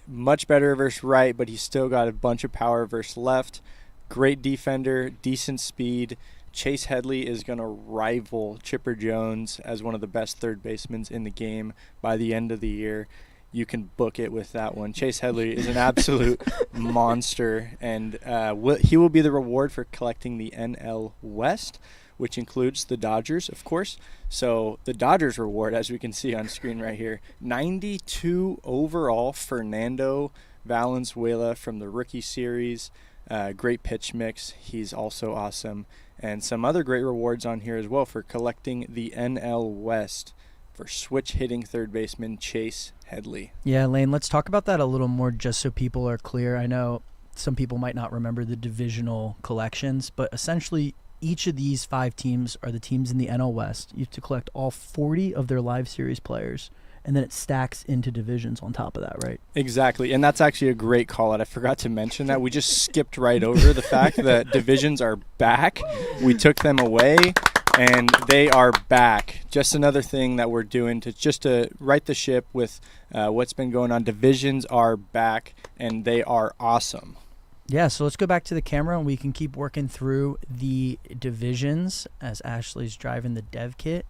Much better versus right, but he's still got a bunch of power versus left. Great defender, decent speed. Chase Headley is going to rival Chipper Jones as one of the best third basemen in the game by the end of the year. You can book it with that one. Chase Headley is an absolute monster, and he will be the reward for collecting the NL West, which includes the Dodgers, of course. So the Dodgers reward, as we can see on screen right here, 92 overall Fernando Valenzuela from the rookie series. Great pitch mix. He's also awesome. And some other great rewards on here as well for collecting the NL West for switch hitting third baseman Chase Headley. Yeah, Lane, let's talk about that a little more just so people are clear. I know some people might not remember the divisional collections, but essentially each of these 5 teams are the teams in the NL West. You have to collect all 40 of their live series players, and then it stacks into divisions on top of that, right? Exactly, and that's actually a great call out. I forgot to mention that. We just skipped right over the fact that divisions are back. We took them away, and they are back. Just another thing that we're doing to right the ship with what's been going on. Divisions are back, and they are awesome. Yeah, so let's go back to the camera, and we can keep working through the divisions as Ashley's driving the dev kit.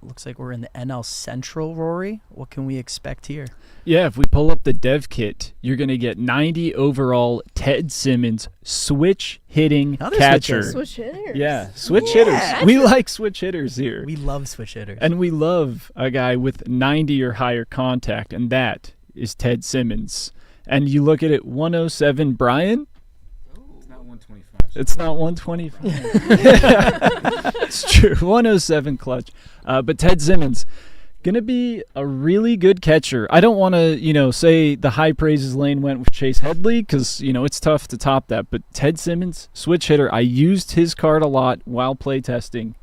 Looks like we're in the NL Central, Rory. What can we expect here? Yeah, if we pull up the dev kit, you're going to get 90 overall Ted Simmons switch hitting catcher. Switch hitters. Yeah, switch hitters. We like switch hitters here. We love switch hitters. And we love a guy with 90 or higher contact, and that is Ted Simmons. And you look at it, 107 Brian. It's not 125. It's true. 107 clutch. But Ted Simmons, going to be a really good catcher. I don't want to, say the high praises Lane went with Chase Headley because, it's tough to top that. But Ted Simmons, switch hitter. I used his card a lot while play testing.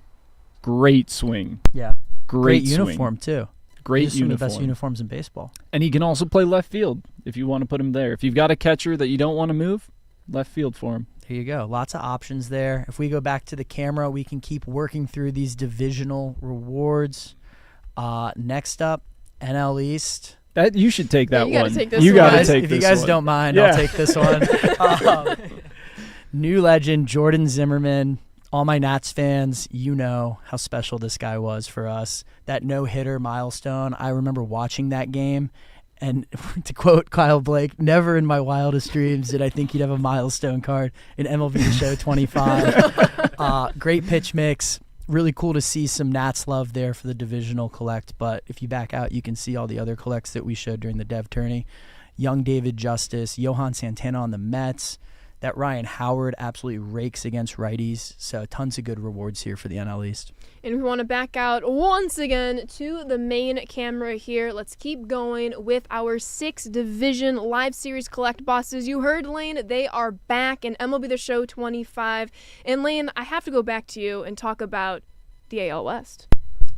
Great swing. Yeah. Great uniform, too. Great uniform. One of the best uniform. uniforms in baseball. And he can also play left field if you want to put him there. If you've got a catcher that you don't want to move, left field for him. There you go. Lots of options there. If we go back to the camera, we can keep working through these divisional rewards. Next up, NL East. That you should take that you gotta one. take this You one. got to Guys, take If this you guys one. don't mind, Yeah. I'll take this one. New legend, Jordan Zimmerman. All my Nats fans, you know how special this guy was for us. That no-hitter milestone, I remember watching that game. And to quote Kyle Blake, never in my wildest dreams did I think he'd have a milestone card in MLB The Show 25. Great pitch mix. Really cool to see some Nats love there for the divisional collect. But if you back out, you can see all the other collects that we showed during the Dev Tourney. Young David Justice, Johan Santana on the Mets. That Ryan Howard absolutely rakes against righties. So tons of good rewards here for the NL East. And we want to back out once again to the main camera here. Let's keep going with our 6 Division Live Series Collect bosses. You heard, Lane, they are back in MLB The Show 25. And Lane, I have to go back to you and talk about the AL West.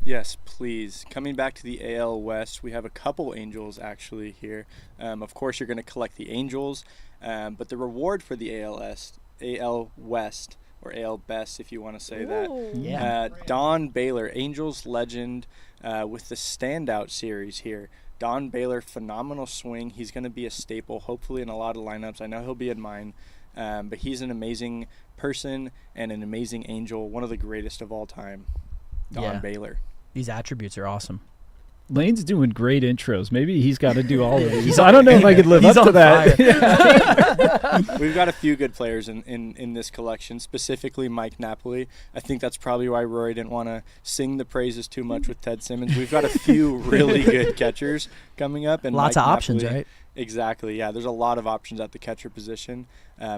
Yes, please. Coming back to the AL West, we have a couple Angels actually here. Of course, you're going to collect the Angels, but the reward for the AL West, or AL Best if you want to say that. Yeah. Don Baylor, Angels legend with the standout series here. Don Baylor, phenomenal swing. He's going to be a staple, hopefully in a lot of lineups. I know he'll be in mine, but he's an amazing person and an amazing Angel, one of the greatest of all time. Don Baylor. These attributes are awesome. Lane's doing great intros. Maybe he's got to do all of these. I don't know if I could live up to that. We've got a few good players in this collection, specifically Mike Napoli. I think that's probably why Rory didn't want to sing the praises too much with Ted Simmons. We've got a few really good catchers coming up. And Lots Mike of options, Napoli, right? Exactly, yeah. There's a lot of options at the catcher position.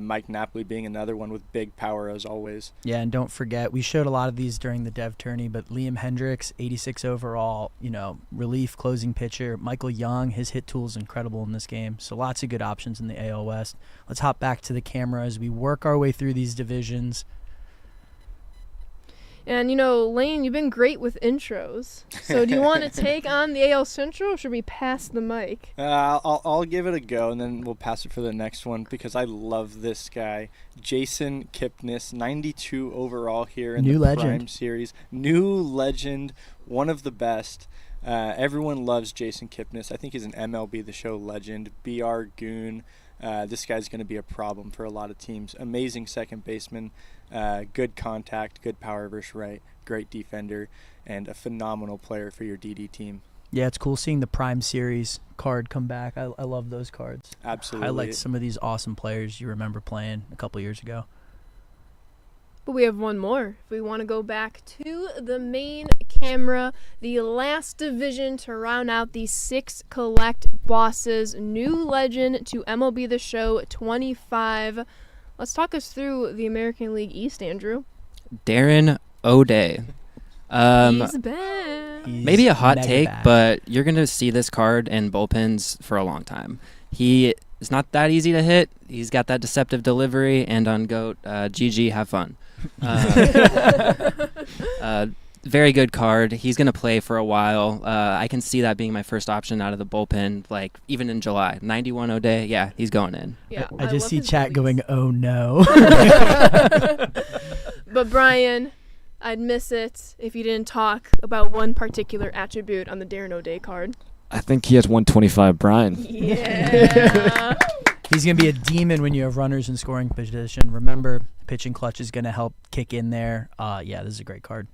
Mike Napoli being another one with big power as always. Yeah, and don't forget, we showed a lot of these during the Dev Tourney, but Liam Hendricks, 86 overall, relief closing pitcher. Michael Young, his hit tool is incredible in this game. So lots of good options in the AL West. Let's hop back to the camera as we work our way through these divisions. And, Lane, you've been great with intros. So do you want to take on the AL Central, or should we pass the mic? I'll give it a go, and then we'll pass it for the next one because I love this guy. Jason Kipnis, 92 overall here in New the legend. Prime Series. New legend, one of the best. Everyone loves Jason Kipnis. I think he's an MLB The Show legend. BR Goon. This guy's going to be a problem for a lot of teams. Amazing second baseman. Good contact, good power versus right, great defender, and a phenomenal player for your DD team. Yeah, it's cool seeing the Prime Series card come back. I love those cards. Absolutely. Highlights some of these awesome players you remember playing a couple years ago. But we have one more. If we want to go back to the main camera, the last division to round out the 6 collect bosses, new legend to MLB The Show 25. Let's talk us through the American League East, Andrew. Darren O'Day. He's back. Maybe a hot mega take, back. but you're going to see this card in bullpens for a long time. He is not that easy to hit. He's got that deceptive delivery, and on GOAT, GG, have fun. Very good card. He's going to play for a while. I can see that being my first option out of the bullpen, like even in July. 91 O'Day, yeah, he's going in. Yeah, I just love see his chat release. going, oh no. But Brian, I'd miss it if you didn't talk about one particular attribute on the Darren O'Day card. I think he has 125, Brian. Yeah. He's going to be a demon when you have runners in scoring position. Remember, pitching clutch is going to help kick in there. Yeah, this is a great card.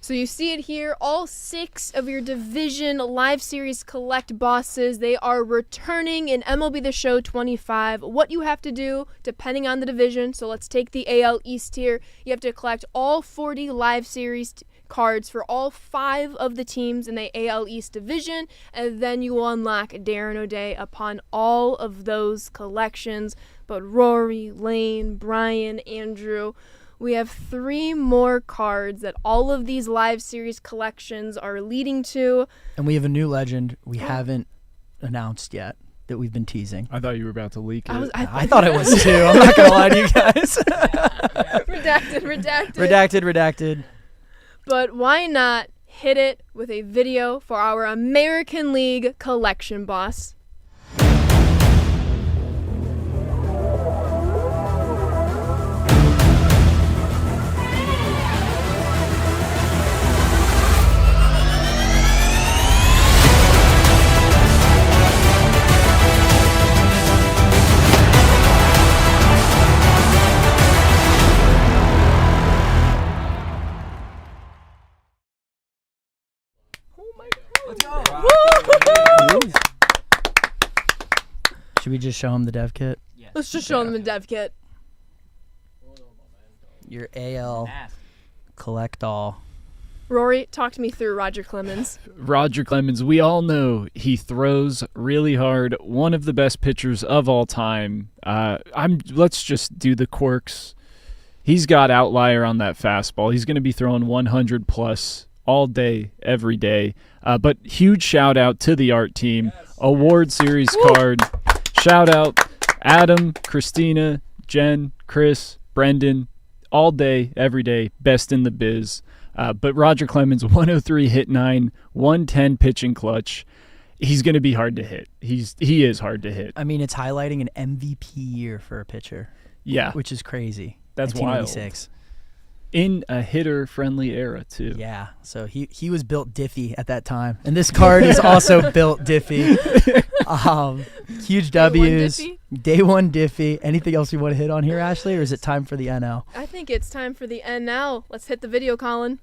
So you see it here, all 6 of your Division Live Series Collect bosses, they are returning in MLB The Show 25. What you have to do, depending on the division, so let's take the AL East here, you have to collect all 40 Live Series cards for all 5 of the teams in the AL East division, and then you will unlock Darren O'Day upon all of those collections. But Rory, Lane, Brian, Andrew, we have 3 more cards that all of these Live Series collections are leading to. And we have a new legend we haven't announced yet that we've been teasing. I thought you were about to leak it. I thought it was too. I'm not going to lie to you guys. Redacted. But why not hit it with a video for our American League collection boss? Should we just show him the dev kit? Let's just show them the dev kit. Your AL collect all. Rory, talk to me through Roger Clemens. Roger Clemens, we all know he throws really hard. One of the best pitchers of all time. Let's just do the quirks. He's got outlier on that fastball. He's going to be throwing 100 plus all day, every day. But huge shout out to the art team. Award series card. Shout out Adam, Christina, Jen, Chris, Brendan. All day, every day, best in the biz. But Roger Clemens, 103 hit 9, 110 pitching clutch. He's going to be hard to hit. He is hard to hit. I mean, it's highlighting an MVP year for a pitcher. Yeah. Which is crazy. That's wild. 1986. In a hitter-friendly era, too. Yeah, so he was built diffy at that time. And this card is also built diffy. Huge W's. Day one diffy. Anything else you want to hit on here, Ashley, or is it time for the NL? I think it's time for the NL. Let's hit the video, Colin.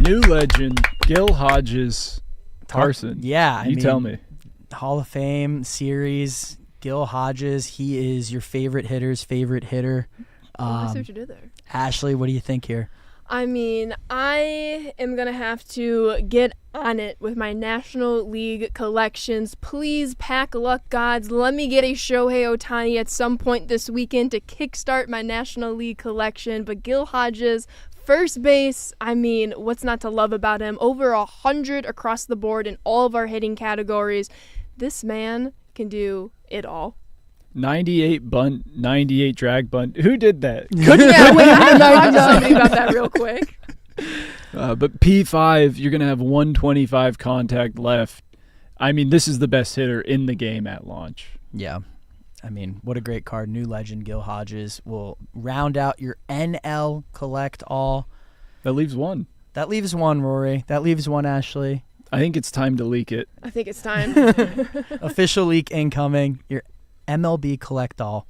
New legend, Gil Hodges. Carson. Yeah. You tell me. Hall of Fame series, Gil Hodges. He is your favorite hitter's favorite hitter. I see what you did there. Ashley, what do you think here? I mean, I am going to have to get on it with my National League collections. Please, pack luck gods, let me get a Shohei Ohtani at some point this weekend to kickstart my National League collection. But Gil Hodges, first base, I mean, what's not to love about him? Over 100 across the board in all of our hitting categories. This man can do it all. 98 bunt, 98 drag bunt. Who did that? Yeah, wait, I have to talk to somebody about that real quick. But P5, you're going to have 125 contact left. I mean, this is the best hitter in the game at launch. Yeah. I mean, what a great card. New legend, Gil Hodges, will round out your NL collect all. That leaves one. That leaves one, Rory. That leaves one, Ashley. I think it's time to leak it. I think it's time. Official leak incoming. Your MLB collect all.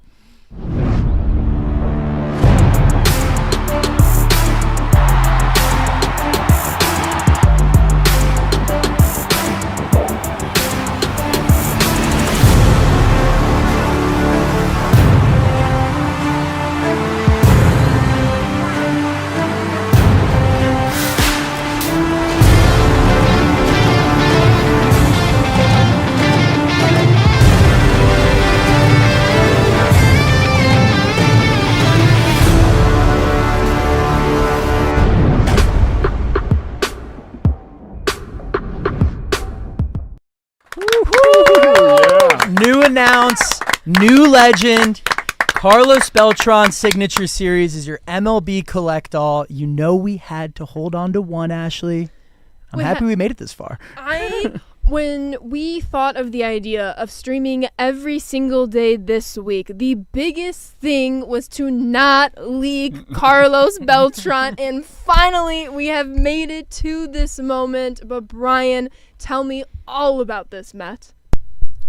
New announce, new legend. Carlos Beltran Signature Series is your MLB collect all. You know we had to hold on to one, Ashley. I'm happy we made it this far. When we thought of the idea of streaming every single day this week, the biggest thing was to not leak Carlos Beltran, and finally we have made it to this moment. But Brian, tell me all about this, Matt.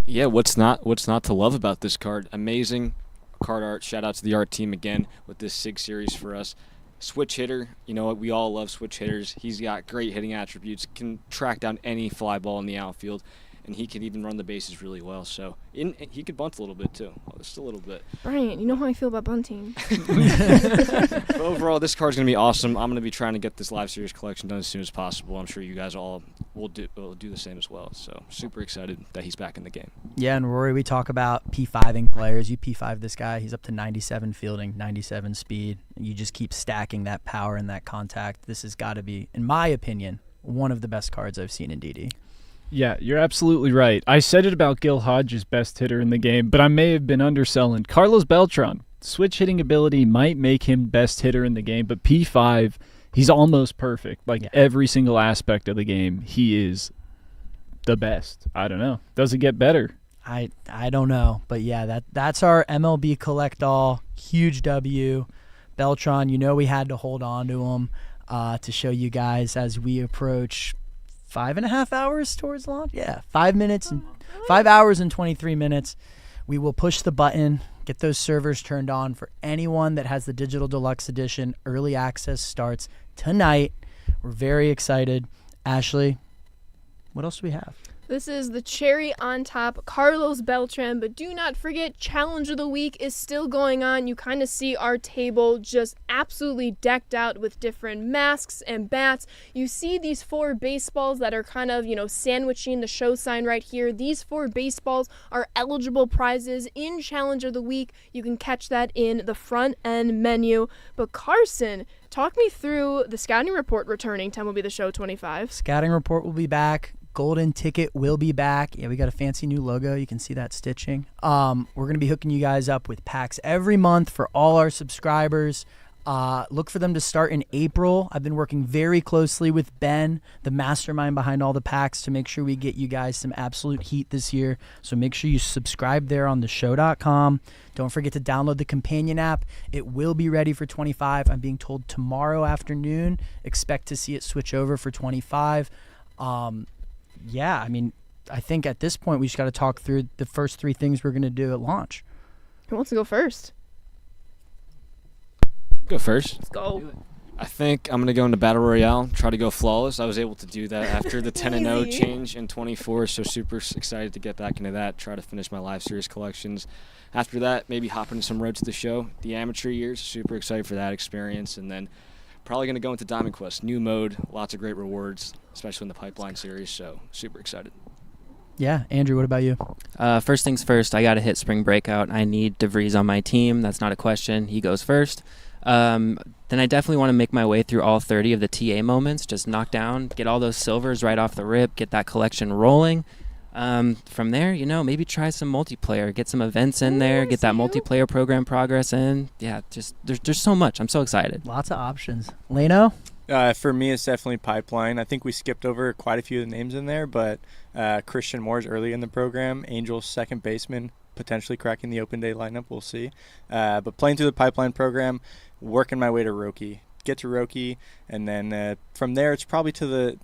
Yeah, what's not to love about this card? Amazing card art. Shout out to the art team again with this SIG series for us. Switch hitter, you know what? We all love switch hitters. He's got great hitting attributes, can track down any fly ball in the outfield, and he can even run the bases really well. So he could bunt a little bit too, just a little bit. Brian, you know how I feel about bunting. But overall, this card's gonna be awesome. I'm gonna be trying to get this live series collection done as soon as possible. I'm sure you guys all will do the same as well. So super excited that he's back in the game. Yeah, and Rory, we talk about P5ing players. You P5 this guy. He's up to 97 fielding, 97 speed. You just keep stacking that power and that contact. This has got to be, in my opinion, one of the best cards I've seen in DD. Yeah, you're absolutely right. I said it about Gil Hodges' best hitter in the game, but I may have been underselling. Carlos Beltran, switch hitting ability might make him best hitter in the game, but P5, he's almost perfect. Every single aspect of the game, he is the best. I don't know. Does it get better? I don't know, but yeah, that's our MLB Collect All, huge W. Beltran, we had to hold on to him to show you guys as we approach 5.5 hours towards launch. Yeah, 5 hours and 23 minutes. We will push the button, get those servers turned on for anyone that has the Digital Deluxe Edition. Early access starts tonight. We're very excited. Ashley, what else do we have? This is the cherry on top, Carlos Beltran, but do not forget, Challenge of the Week is still going on. You kind of see our table just absolutely decked out with different masks and bats. You see these 4 baseballs that are kind of, sandwiching the show sign right here. These 4 baseballs are eligible prizes in Challenge of the Week. You can catch that in the front end menu. But Carson, talk me through the scouting report returning to MLB The Show 25. Scouting report will be back. Golden ticket will be back. Yeah, we got a fancy new logo. You can see that stitching. We're going to be hooking you guys up with packs every month for all our subscribers. Look for them to start in April. I've been working very closely with Ben, the mastermind behind all the packs, to make sure we get you guys some absolute heat this year. So make sure you subscribe there on theshow.com. Don't forget to download the companion app. It will be ready for 25. I'm being told tomorrow afternoon. Expect to see it switch over for 25. Yeah, I think at this point we just got to talk through the first 3 things we're going to do at launch. Who wants to go first? Go first. Let's go. I think I'm going to go into Battle Royale, try to go flawless. I was able to do that after the 10-0 change in 24, so super excited to get back into that, try to finish my live series collections. After that, maybe hop into some Road to the Show. The amateur years, super excited for that experience, and then probably going to go into Diamond Quest. New mode, lots of great rewards, especially in the Pipeline series, so super excited. Yeah, Andrew, what about you? First things first, I got to hit Spring Breakout. I need DeVries on my team. That's not a question. He goes first. Then I definitely want to make my way through all 30 of the TA moments, just knock down, get all those silvers right off the rip, get that collection rolling. From there, maybe try some multiplayer, get some events in there, get that multiplayer program progress in. Yeah, just there's so much. I'm so excited. Lots of options. Leno? For me, it's definitely Pipeline. I think we skipped over quite a few of the names in there, but Christian Moore's early in the program, Angels second baseman, potentially cracking the open day lineup. We'll see. But playing through the Pipeline program, working my way to Roki. Get to Roki, and then from there, it's probably to the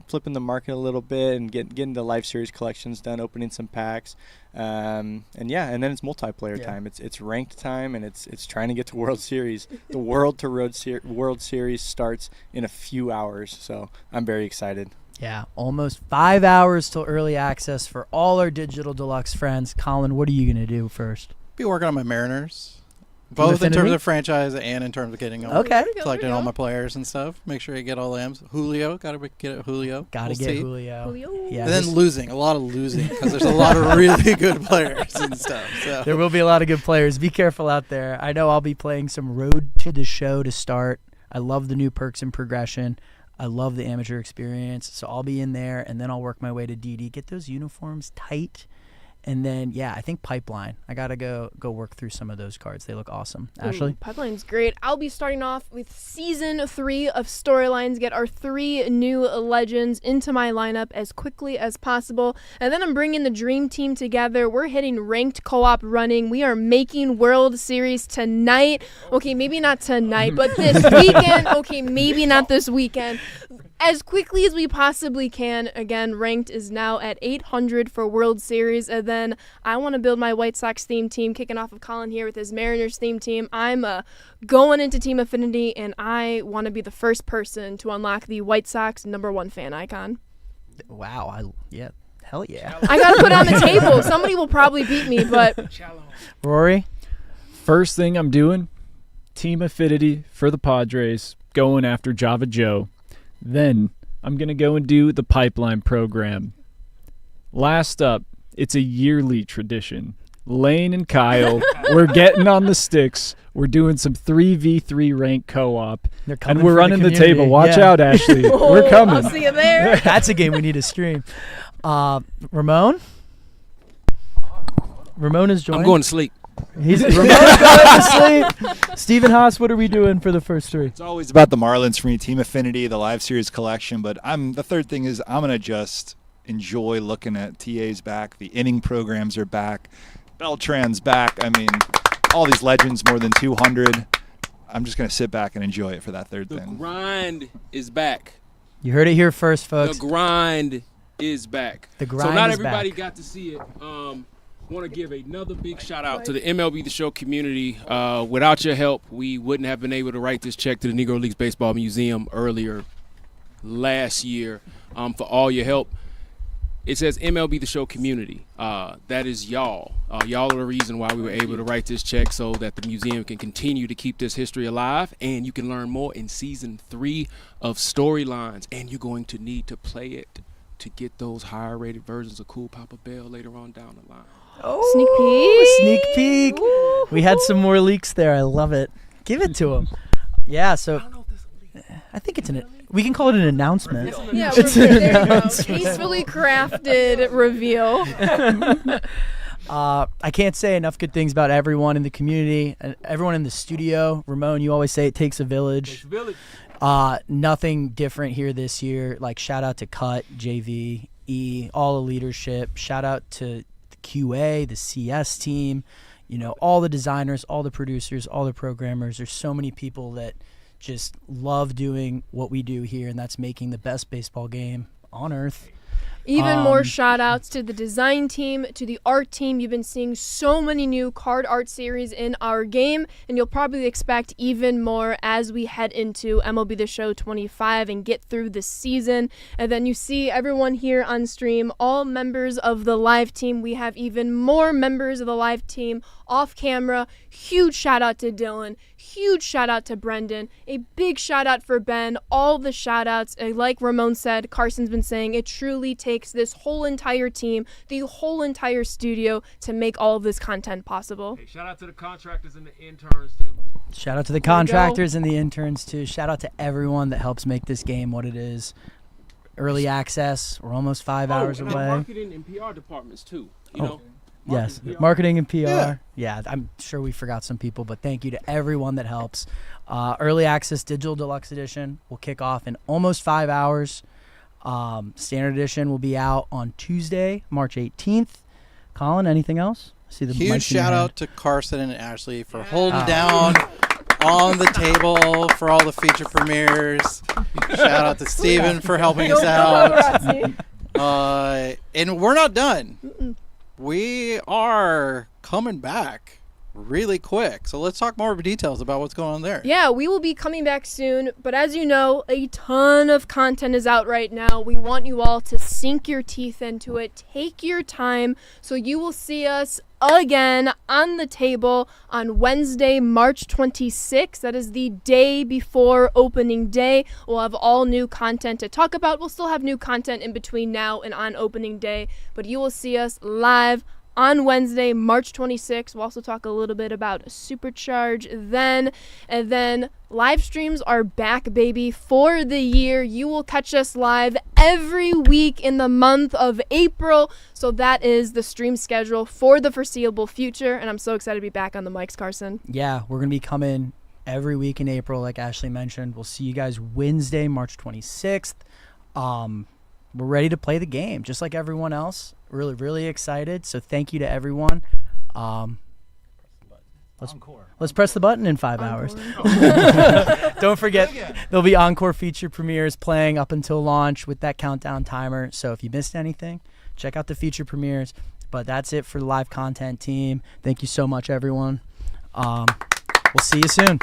flipping the market a little bit and getting the live series collections done, opening some packs, and then it's multiplayer time. It's ranked time, and it's trying to get to World Series. The World Series starts in a few hours, so I'm very excited. Yeah, almost 5 hours till early access for all our Digital Deluxe friends. Colin, what are you going to do first? Be working on my Mariners. Both in terms of franchise and in terms of getting collecting all my players and stuff. Make sure you get all the M's. Julio, gotta get Julio. Gotta get Julio. Yeah, and then a lot of losing, because there's a lot of really good players and stuff. So there will be a lot of good players. Be careful out there. I know I'll be playing some Road to the Show to start. I love the new perks and progression. I love the amateur experience. So I'll be in there, and then I'll work my way to DD. Get those uniforms tight. And then, I think Pipeline. I got to go work through some of those cards. They look awesome. Ashley? Pipeline's great. I'll be starting off with Season 3 of Storylines. Get our 3 new legends into my lineup as quickly as possible. And then I'm bringing the Dream Team together. We're hitting ranked co-op running. We are making World Series tonight. Okay, maybe not tonight, but this weekend. Okay, maybe not this weekend. As quickly as we possibly can. Again, ranked is now at 800 for World Series. And then I want to build my White Sox theme team, kicking off of Colin here with his Mariners theme team. I'm going into Team Affinity, and I want to be the first person to unlock the White Sox #1 fan icon. Wow. Hell yeah. I got to put it on the table. Somebody will probably beat me, but... Rory? First thing I'm doing, Team Affinity for the Padres, going after Java Joe. Then I'm going to go and do the Pipeline program. Last up, it's a yearly tradition. Lane and Kyle, we're getting on the sticks. We're doing some 3v3 rank co-op. And we're running the table. Watch out, Ashley. We're coming. I'll see you there. That's a game we need to stream. Ramon? Ramon is joined. I'm going to sleep. Ramon's going to sleep. Stephen Haas, what are we doing for the first three? It's always about the Marlins for me, Team Affinity, the Live Series collection. But the third thing is I'm going to just enjoy looking at TA's back. The inning programs are back. Beltran's back. I mean, all these legends, more than 200. I'm just going to sit back and enjoy it for that third thing. The grind is back. You heard it here first, folks. The grind is back. The grind is back. So not everybody got to see it. Want to give another big shout out to the MLB The Show community. Without your help, we wouldn't have been able to write this check to the Negro Leagues Baseball Museum earlier last year for all your help. It says MLB The Show community. That is y'all. Y'all are the reason why we were able to write this check so that the museum can continue to keep this history alive, and you can learn more in season 3 of Storylines, and you're going to need to play it to get those higher rated versions of Cool Papa Bell later on down the line. Oh, sneak peek. Ooh. We had some more leaks there. I love it. Give it to him. Yeah, so I think it's we can call it an announcement. Yeah, it's an announcement. Tastefully crafted reveal. I can't say enough good things about everyone in the community and everyone in the studio. Ramon, you always say it takes a village. Nothing different here this year. Like, shout out to Cut, JV, E, all the leadership. Shout out to the QA, the CS team, all the designers, all the producers, all the programmers. There's so many people that just love doing what we do here, and that's making the best baseball game on earth. Even more shout outs to the design team, to the art team. You've been seeing so many new card art series in our game, and you'll probably expect even more as we head into MLB The Show 25 and get through the season. And then you see everyone here on stream, all members of the live team. We have even more members of the live team off camera. Huge shout out to Dylan. Huge shout out to Brendan. A big shout out for Ben. All the shout outs. Like Ramon said, Carson's been saying, it truly takes this whole entire team, the whole entire studio to make all of this content possible. Hey, shout out to the contractors and the interns too. Shout out to the contractors and the interns too. Shout out to everyone that helps make this game what it is. Early access. We're almost 5 hours away. Marketing and PR departments too. Yes, marketing and PR. Yeah, I'm sure we forgot some people, but thank you to everyone that helps. Early Access Digital Deluxe Edition will kick off in almost 5 hours. Standard Edition will be out on Tuesday, March 18th. Colin, anything else? See the huge shout out to Carson and Ashley for holding down on the table for all the feature premieres. Shout out to Steven for helping us out. And we're not done. We are coming back really quick. So let's talk more details about what's going on there. Yeah, we will be coming back soon. But as you know, a ton of content is out right now. We want you all to sink your teeth into it. Take your time. So you will see us again on the table on Wednesday, March 26th. That is the day before opening day. We'll have all new content to talk about. We'll still have new content in between now and on opening day, but you will see us live on Wednesday, March 26th. We'll also talk a little bit about Supercharge then. And then live streams are back, baby, for the year. You will catch us live every week in the month of April. So that is the stream schedule for the foreseeable future. And I'm so excited to be back on the mics, Carson. Yeah, we're going to be coming every week in April, like Ashley mentioned. We'll see you guys Wednesday, March 26th. We're ready to play the game, just like everyone else. Really, really excited. So thank you to everyone. Let's press the button in 5 hours. Don't forget, there'll be encore feature premieres playing up until launch with that countdown timer. So if you missed anything, check out the feature premieres. But that's it for the live content team. Thank you so much, everyone. We'll see you soon.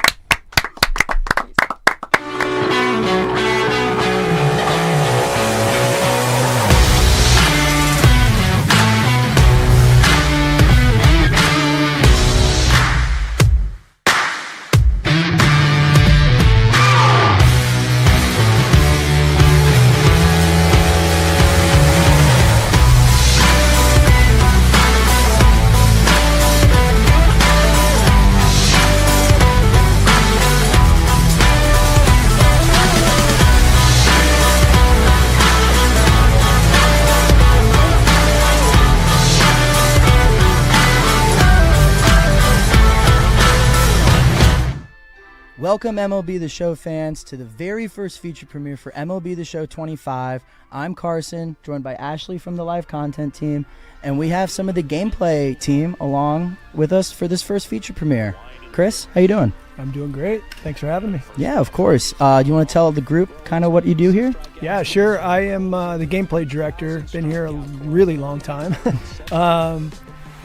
Welcome, MLB The Show fans, to the very first feature premiere for MLB The Show 25. I'm Carson, joined by Ashley from the live content team, and we have some of the gameplay team along with us for this first feature premiere. Chris, how you doing? I'm doing great. Thanks for having me. Yeah, of course. You want to tell the group kind of what you do here? Yeah, sure. I am the gameplay director. Been here a really long time.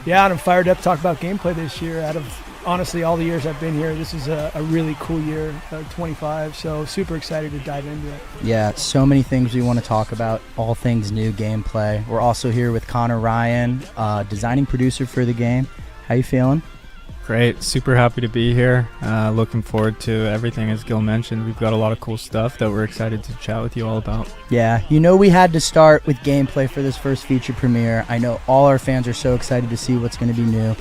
Yeah, and I'm fired up to talk about gameplay this year. Out of, honestly, all the years I've been here, this is a really cool year, 25, so super excited to dive into it. Yeah, so many things we want to talk about, all things new gameplay. We're also here with Connor Ryan, designing producer for the game. How you feeling? Great. Super happy to be here. Looking forward to everything, as Gil mentioned. We've got a lot of cool stuff that we're excited to chat with you all about. Yeah, you know we had to start with gameplay for this first feature premiere. I know all our fans are so excited to see what's going to be new.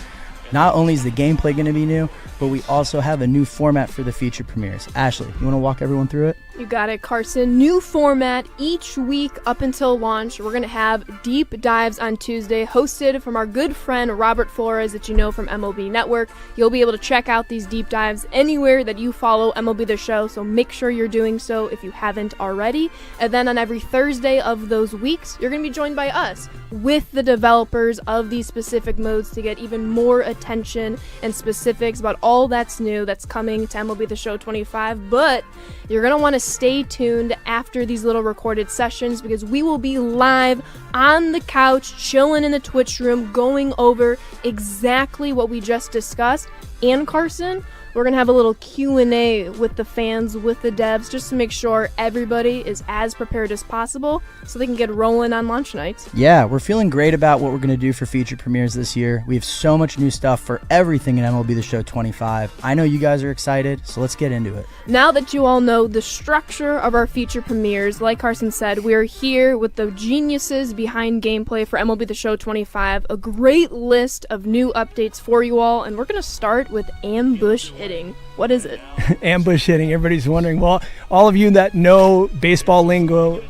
Not only is the gameplay going to be new, but we also have a new format for the feature premieres. Ashley, you want to walk everyone through it? You got it, Carson. New format each week up until launch. We're going to have deep dives on Tuesday, hosted from our good friend Robert Flores that you know from MLB Network. You'll be able to check out these deep dives anywhere that you follow MLB The Show, so make sure you're doing so if you haven't already. And then on every Thursday of those weeks, you're going to be joined by us with the developers of these specific modes to get even more attention and specifics about all that's new that's coming to MLB The Show 25. But you're going to want to stay tuned after these little recorded sessions because we will be live on the couch, chilling in the Twitch room, going over exactly what we just discussed. And Carson, we're going to have a little Q&A with the fans, with the devs, just to make sure everybody is as prepared as possible so they can get rolling on launch nights. Yeah, we're feeling great about what we're going to do for feature premieres this year. We have so much new stuff for everything in MLB The Show 25. I know you guys are excited, so let's get into it. Now that you all know the structure of our feature premieres, like Carson said, we're here with the geniuses behind gameplay for MLB The Show 25, a great list of new updates for you all, and we're going to start with ambush hitting. What is it? Ambush hitting. Everybody's wondering. Well, all of you that know baseball lingo,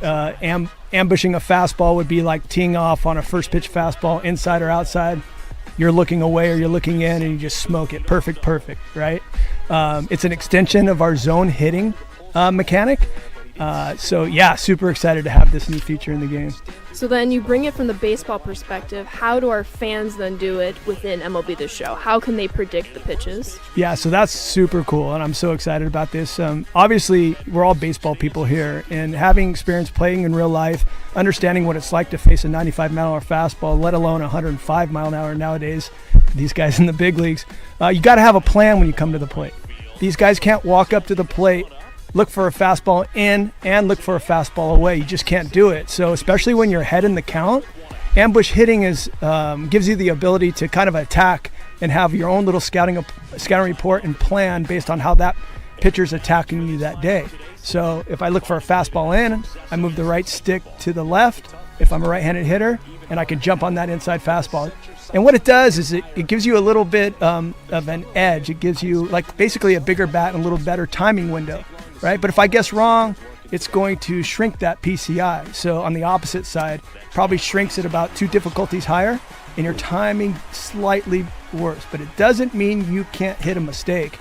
ambushing a fastball would be like teeing off on a first pitch fastball, inside or outside. You're looking away or you're looking in and you just smoke it. Perfect, right? It's an extension of our zone hitting mechanic. So yeah, super excited to have this new feature in the game. So then you bring it from the baseball perspective. How do our fans then do it within MLB The Show? How can they predict the pitches? Yeah, so that's super cool, and I'm so excited about this. Obviously, we're all baseball people here, and having experience playing in real life, understanding what it's like to face a 95-mile-an-hour fastball, let alone 105-mile-an-hour nowadays, these guys in the big leagues, you got to have a plan when you come to the plate. These guys can't walk up to the plate, look for a fastball in and look for a fastball away. You just can't do it. So especially when you're ahead in the count, ambush hitting is gives you the ability to kind of attack and have your own little scouting report and plan based on how that pitcher's attacking you that day. So if I look for a fastball in, I move the right stick to the left if I'm a right-handed hitter, and I can jump on that inside fastball. And what it does is it gives you a little bit of an edge. It gives you like basically a bigger bat and a little better timing window. Right? But if I guess wrong, it's going to shrink that PCI. So on the opposite side, probably shrinks it about 2 difficulties higher, and your timing slightly worse. But it doesn't mean you can't hit a mistake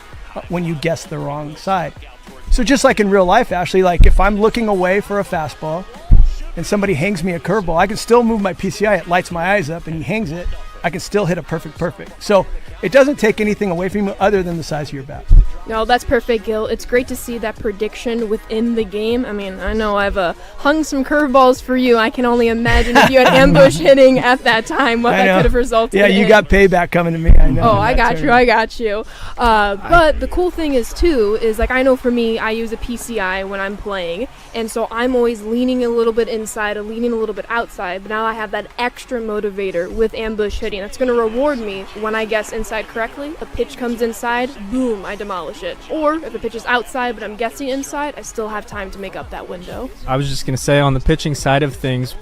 when you guess the wrong side. So just like in real life, Ashley, like if I'm looking away for a fastball and somebody hangs me a curveball, I can still move my PCI. It lights my eyes up and he hangs it. I can still hit a perfect. So it doesn't take anything away from you other than the size of your bat. No, that's perfect, Gil. It's great to see that prediction within the game. I mean, I know I've hung some curveballs for you. I can only imagine if you had ambush hitting at that time, what that could have resulted in. Yeah, you got payback coming to me. I know. Oh, I got you. But the cool thing is, too, is like I know for me, I use a PCI when I'm playing, and so I'm always leaning a little bit inside or leaning a little bit outside, but now I have that extra motivator with ambush hitting. That's going to reward me when I guess inside correctly. A pitch comes inside, boom, I demolish it. Or if the pitch is outside but I'm guessing inside, I still have time to make up that window. I was just going to say, on the pitching side of things,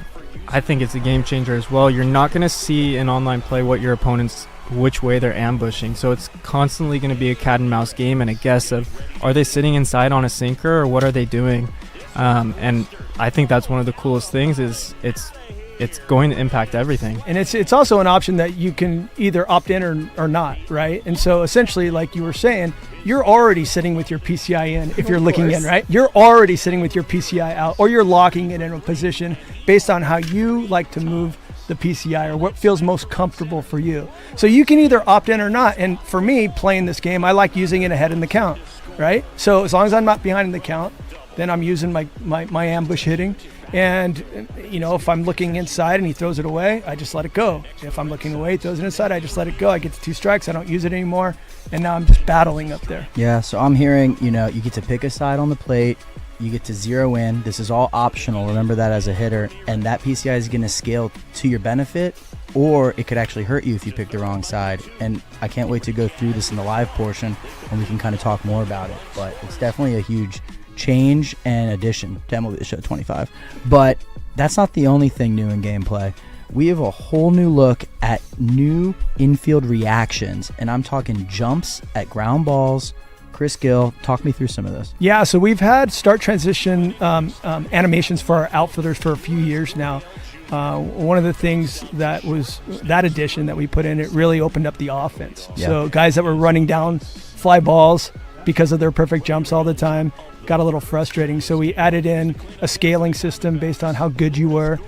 I think it's a game changer as well. You're not going to see in online play what your opponents, which way they're ambushing. So it's constantly going to be a cat and mouse game and a guess of, are they sitting inside on a sinker or what are they doing? And I think that's one of the coolest things is it's it's going to impact everything. And it's also an option that you can either opt in or not, right? And so essentially, like you were saying, you're already sitting with your PCI in if you're looking in, right? You're already sitting with your PCI out, or you're locking it in a position based on how you like to move the PCI or what feels most comfortable for you. So you can either opt in or not. And for me, playing this game, I like using it ahead in the count, right? So as long as I'm not behind in the count, then I'm using my ambush hitting. And, you know, if I'm looking inside and he throws it away, I just let it go. If I'm looking away, he throws it inside, I just let it go. I get to 2 strikes, I don't use it anymore, and now I'm just battling up there. Yeah, so I'm hearing, you know, you get to pick a side on the plate, you get to zero in. This is all optional, remember that as a hitter, and that PCI is going to scale to your benefit, or it could actually hurt you if you pick the wrong side. And I can't wait to go through this in the live portion, and we can kind of talk more about it. But it's definitely a huge change and addition to MLB The Show 25. But that's not the only thing new in gameplay. We have a whole new look at new infield reactions, and I'm talking jumps at ground balls. Chris Gill, talk me through some of this. Yeah, so we've had start transition animations for our outfielders for a few years now. One of the things that was that addition that we put in, it really opened up the offense. Yeah. So guys that were running down fly balls because of their perfect jumps all the time got a little frustrating. So we added in a scaling system based on how good you were,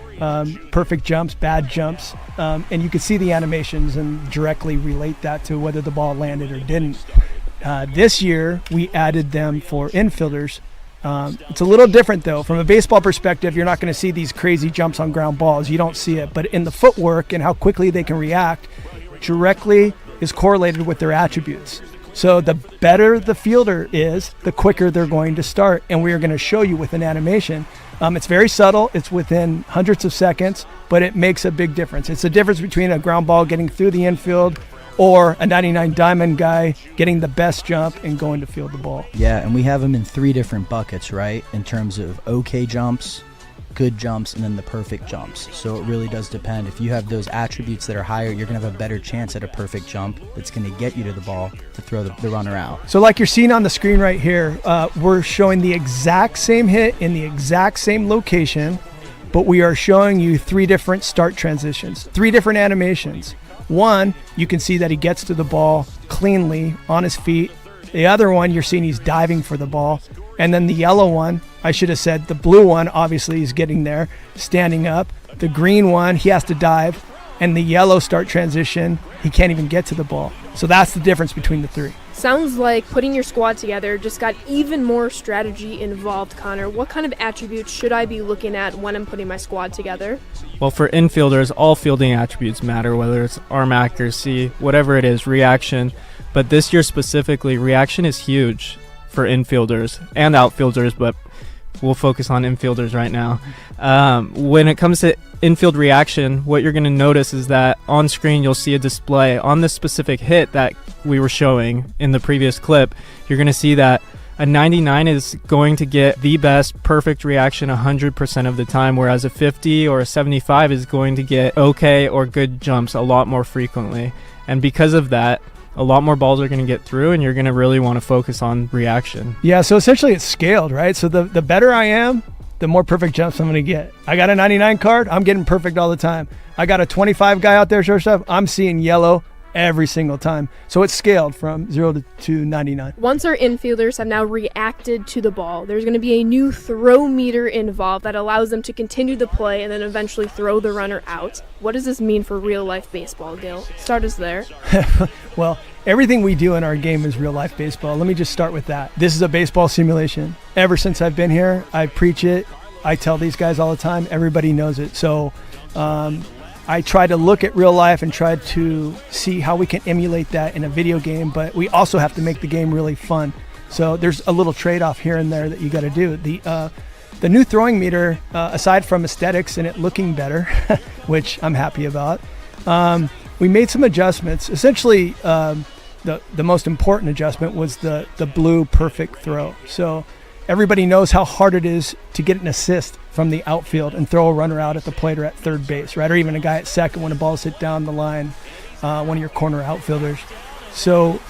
perfect jumps, bad jumps, and you could see the animations and directly relate that to whether the ball landed or didn't. This year, we added them for infielders. It's a little different, though. From a baseball perspective, you're not going to see these crazy jumps on ground balls. You don't see it. But in the footwork and how quickly they can react directly is correlated with their attributes. So the better the fielder is, the quicker they're going to start. And we are going to show you with an animation. It's very subtle. It's within hundreds of seconds, but it makes a big difference. It's the difference between a ground ball getting through the infield or a 99 diamond guy getting the best jump and going to field the ball. Yeah, and we have them in 3 different buckets, right? In terms of okay jumps, good jumps, and then the perfect jumps. So it really does depend. If you have those attributes that are higher, you're going to have a better chance at a perfect jump that's going to get you to the ball to throw the runner out. So like you're seeing on the screen right here, we're showing the exact same hit in the exact same location, but we are showing you 3 different start transitions, 3 different animations. One, you can see that he gets to the ball cleanly on his feet. The other one, you're seeing he's diving for the ball. And then the yellow one, I should have said the blue one, obviously he's getting there, standing up. The green one, he has to dive. And the yellow start transition, he can't even get to the ball. So that's the difference between the 3. Sounds like putting your squad together just got even more strategy involved, Connor. What kind of attributes should I be looking at when I'm putting my squad together? Well, for infielders, all fielding attributes matter, whether it's arm accuracy, whatever it is, reaction. But this year specifically, reaction is huge for infielders and outfielders, but we'll focus on infielders right now. When it comes to infield reaction, what you're going to notice is that on screen you'll see a display on this specific hit that we were showing in the previous clip. You're going to see that a 99 is going to get the best perfect reaction 100% of the time, whereas a 50 or a 75 is going to get okay or good jumps a lot more frequently. And because of that, a lot more balls are going to get through, and you're going to really want to focus on reaction. Yeah, so essentially it's scaled, right? So the better I am, the more perfect jumps I'm going to get. I got a 99 card, I'm getting perfect all the time. I got a 25 guy out there, shortstop, I'm seeing yellow every single time. So it's scaled from 0 to 99. Once our infielders have now reacted to the ball, there's going to be a new throw meter involved that allows them to continue the play and then eventually throw the runner out. What does this mean for real-life baseball, Gil? Start us there. Well, everything we do in our game is real-life baseball. Let me just start with that. This is a baseball simulation. Ever since I've been here, I preach it. I tell these guys all the time. Everybody knows it. So I try to look at real life and try to see how we can emulate that in a video game, but we also have to make the game really fun. So there's a little trade-off here and there that you got to do. The new throwing meter, aside from aesthetics and it looking better, which I'm happy about, we made some adjustments. Essentially, the most important adjustment was the blue perfect throw. So everybody knows how hard it is to get an assist from the outfield and throw a runner out at the plate or at third base, right? Or even a guy at second when a ball's hit down the line, one of your corner outfielders. So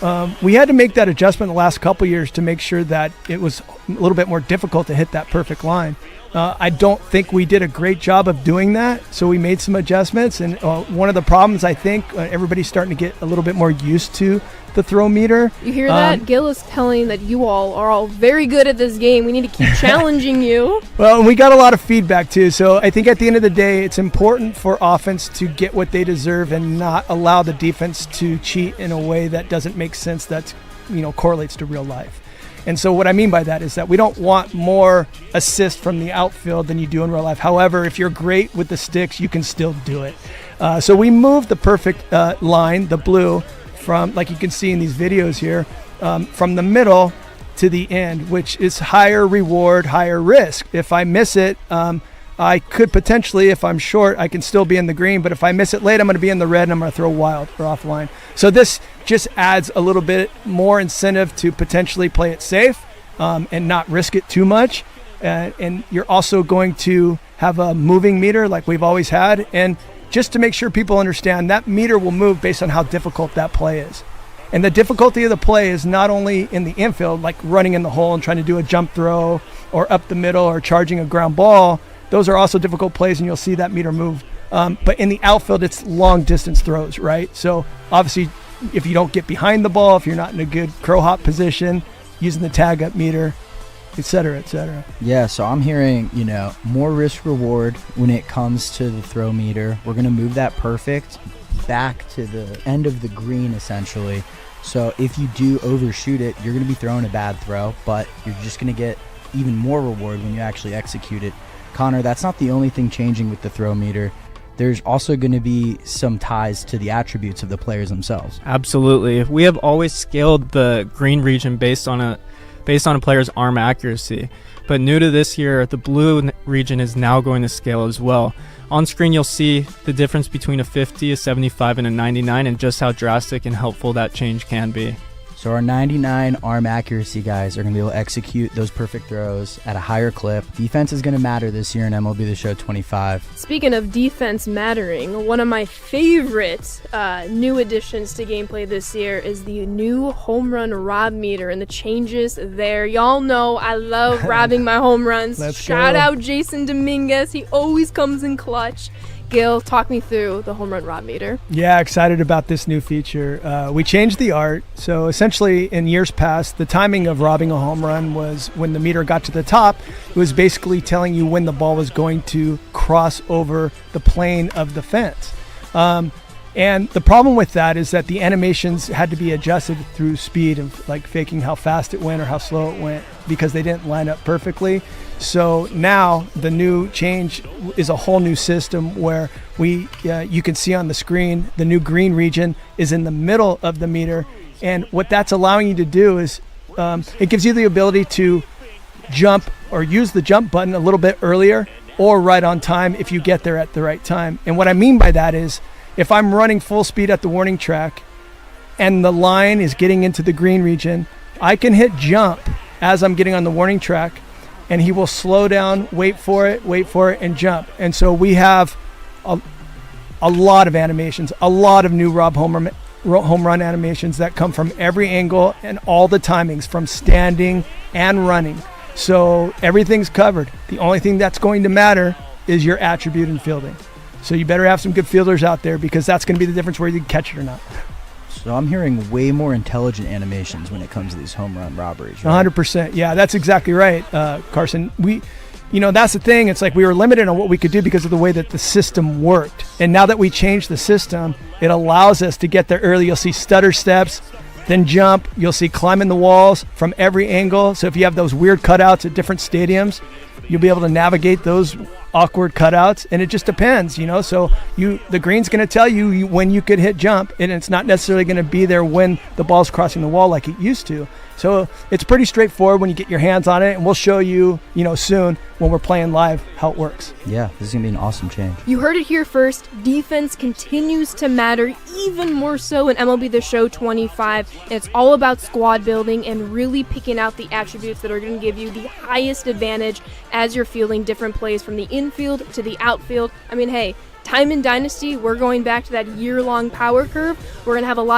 we had to make that adjustment the last couple years to make sure that it was a little bit more difficult to hit that perfect line. I don't think we did a great job of doing that, so we made some adjustments. And one of the problems, I think, everybody's starting to get a little bit more used to the throw meter. You hear that? Gil is telling that you all are all very good at this game. We need to keep challenging you. Well, and we got a lot of feedback too. So I think at the end of the day, it's important for offense to get what they deserve and not allow the defense to cheat in a way that doesn't make sense, that correlates to real life. And so what I mean by that is that we don't want more assists from the outfield than you do in real life. However, if you're great with the sticks, you can still do it. So we moved the perfect line, the blue, from, like you can see in these videos here, from the middle to the end, which is higher reward, higher risk. If I miss it, I could potentially, if I'm short, I can still be in the green, but if I miss it late, I'm going to be in the red and I'm going to throw wild or offline. So this just adds a little bit more incentive to potentially play it safe and not risk it too much. And you're also going to have a moving meter like we've always had. And just to make sure people understand, that meter will move based on how difficult that play is. And the difficulty of the play is not only in the infield, like running in the hole and trying to do a jump throw or up the middle or charging a ground ball. Those are also difficult plays, and you'll see that meter move. But in the outfield, it's long distance throws, right? So obviously, if you don't get behind the ball, if you're not in a good crow hop position, using the tag up meter, et cetera, et cetera. Yeah, so I'm hearing, more risk reward when it comes to the throw meter. We're going to move that perfect back to the end of the green, essentially. So if you do overshoot it, you're going to be throwing a bad throw, but you're just going to get even more reward when you actually execute it. Connor, that's not the only thing changing with the throw meter. There's also going to be some ties to the attributes of the players themselves. Absolutely. We have always scaled the green region based on a player's arm accuracy. But new to this year, the blue region is now going to scale as well. On screen, you'll see the difference between a 50, a 75, and a 99, and just how drastic and helpful that change can be. So our 99 arm accuracy guys are going to be able to execute those perfect throws at a higher clip. Defense is going to matter this year in MLB The Show 25. Speaking of defense mattering, one of my favorite new additions to gameplay this year is the new home run rob meter and the changes there. Y'all know I love robbing my home runs. Shout out Jason Dominguez. He always comes in clutch. Gil, talk me through the home run rob meter. Yeah, excited about this new feature. We changed the art. So essentially in years past, the timing of robbing a home run was when the meter got to the top. It was basically telling you when the ball was going to cross over the plane of the fence. And the problem with that is that the animations had to be adjusted through speed and like faking how fast it went or how slow it went because they didn't line up perfectly. So now the new change is a whole new system where you can see on the screen the new green region is in the middle of the meter. And what that's allowing you to do is it gives you the ability to jump or use the jump button a little bit earlier or right on time if you get there at the right time. And what I mean by that is if I'm running full speed at the warning track and the line is getting into the green region, I can hit jump as I'm getting on the warning track and he will slow down, wait for it, and jump. And so we have a lot of animations, a lot of new Rob home run animations that come from every angle and all the timings from standing and running. So everything's covered. The only thing that's going to matter is your attribute in fielding. So you better have some good fielders out there because that's going to be the difference whether you can catch it or not. So I'm hearing way more intelligent animations when it comes to these home run robberies. Right? 100%. Yeah, that's exactly right, Carson. That's the thing. It's like we were limited on what we could do because of the way that the system worked. And now that we changed the system, it allows us to get there early. You'll see stutter steps, then jump. You'll see climbing the walls from every angle. So if you have those weird cutouts at different stadiums, you'll be able to navigate those awkward cutouts, and it just depends, so the green's going to tell you when you could hit jump, and it's not necessarily going to be there when the ball's crossing the wall like it used to. So it's pretty straightforward when you get your hands on it, and we'll show you soon when we're playing live how it works. Yeah, this is going to be an awesome change. You heard it here first. Defense continues to matter even more so in MLB The Show 25. And it's all about squad building and really picking out the attributes that are going to give you the highest advantage as you're fielding different plays from the infield to the outfield. I mean, hey, time in Dynasty, we're going back to that year-long power curve. We're going to have a lot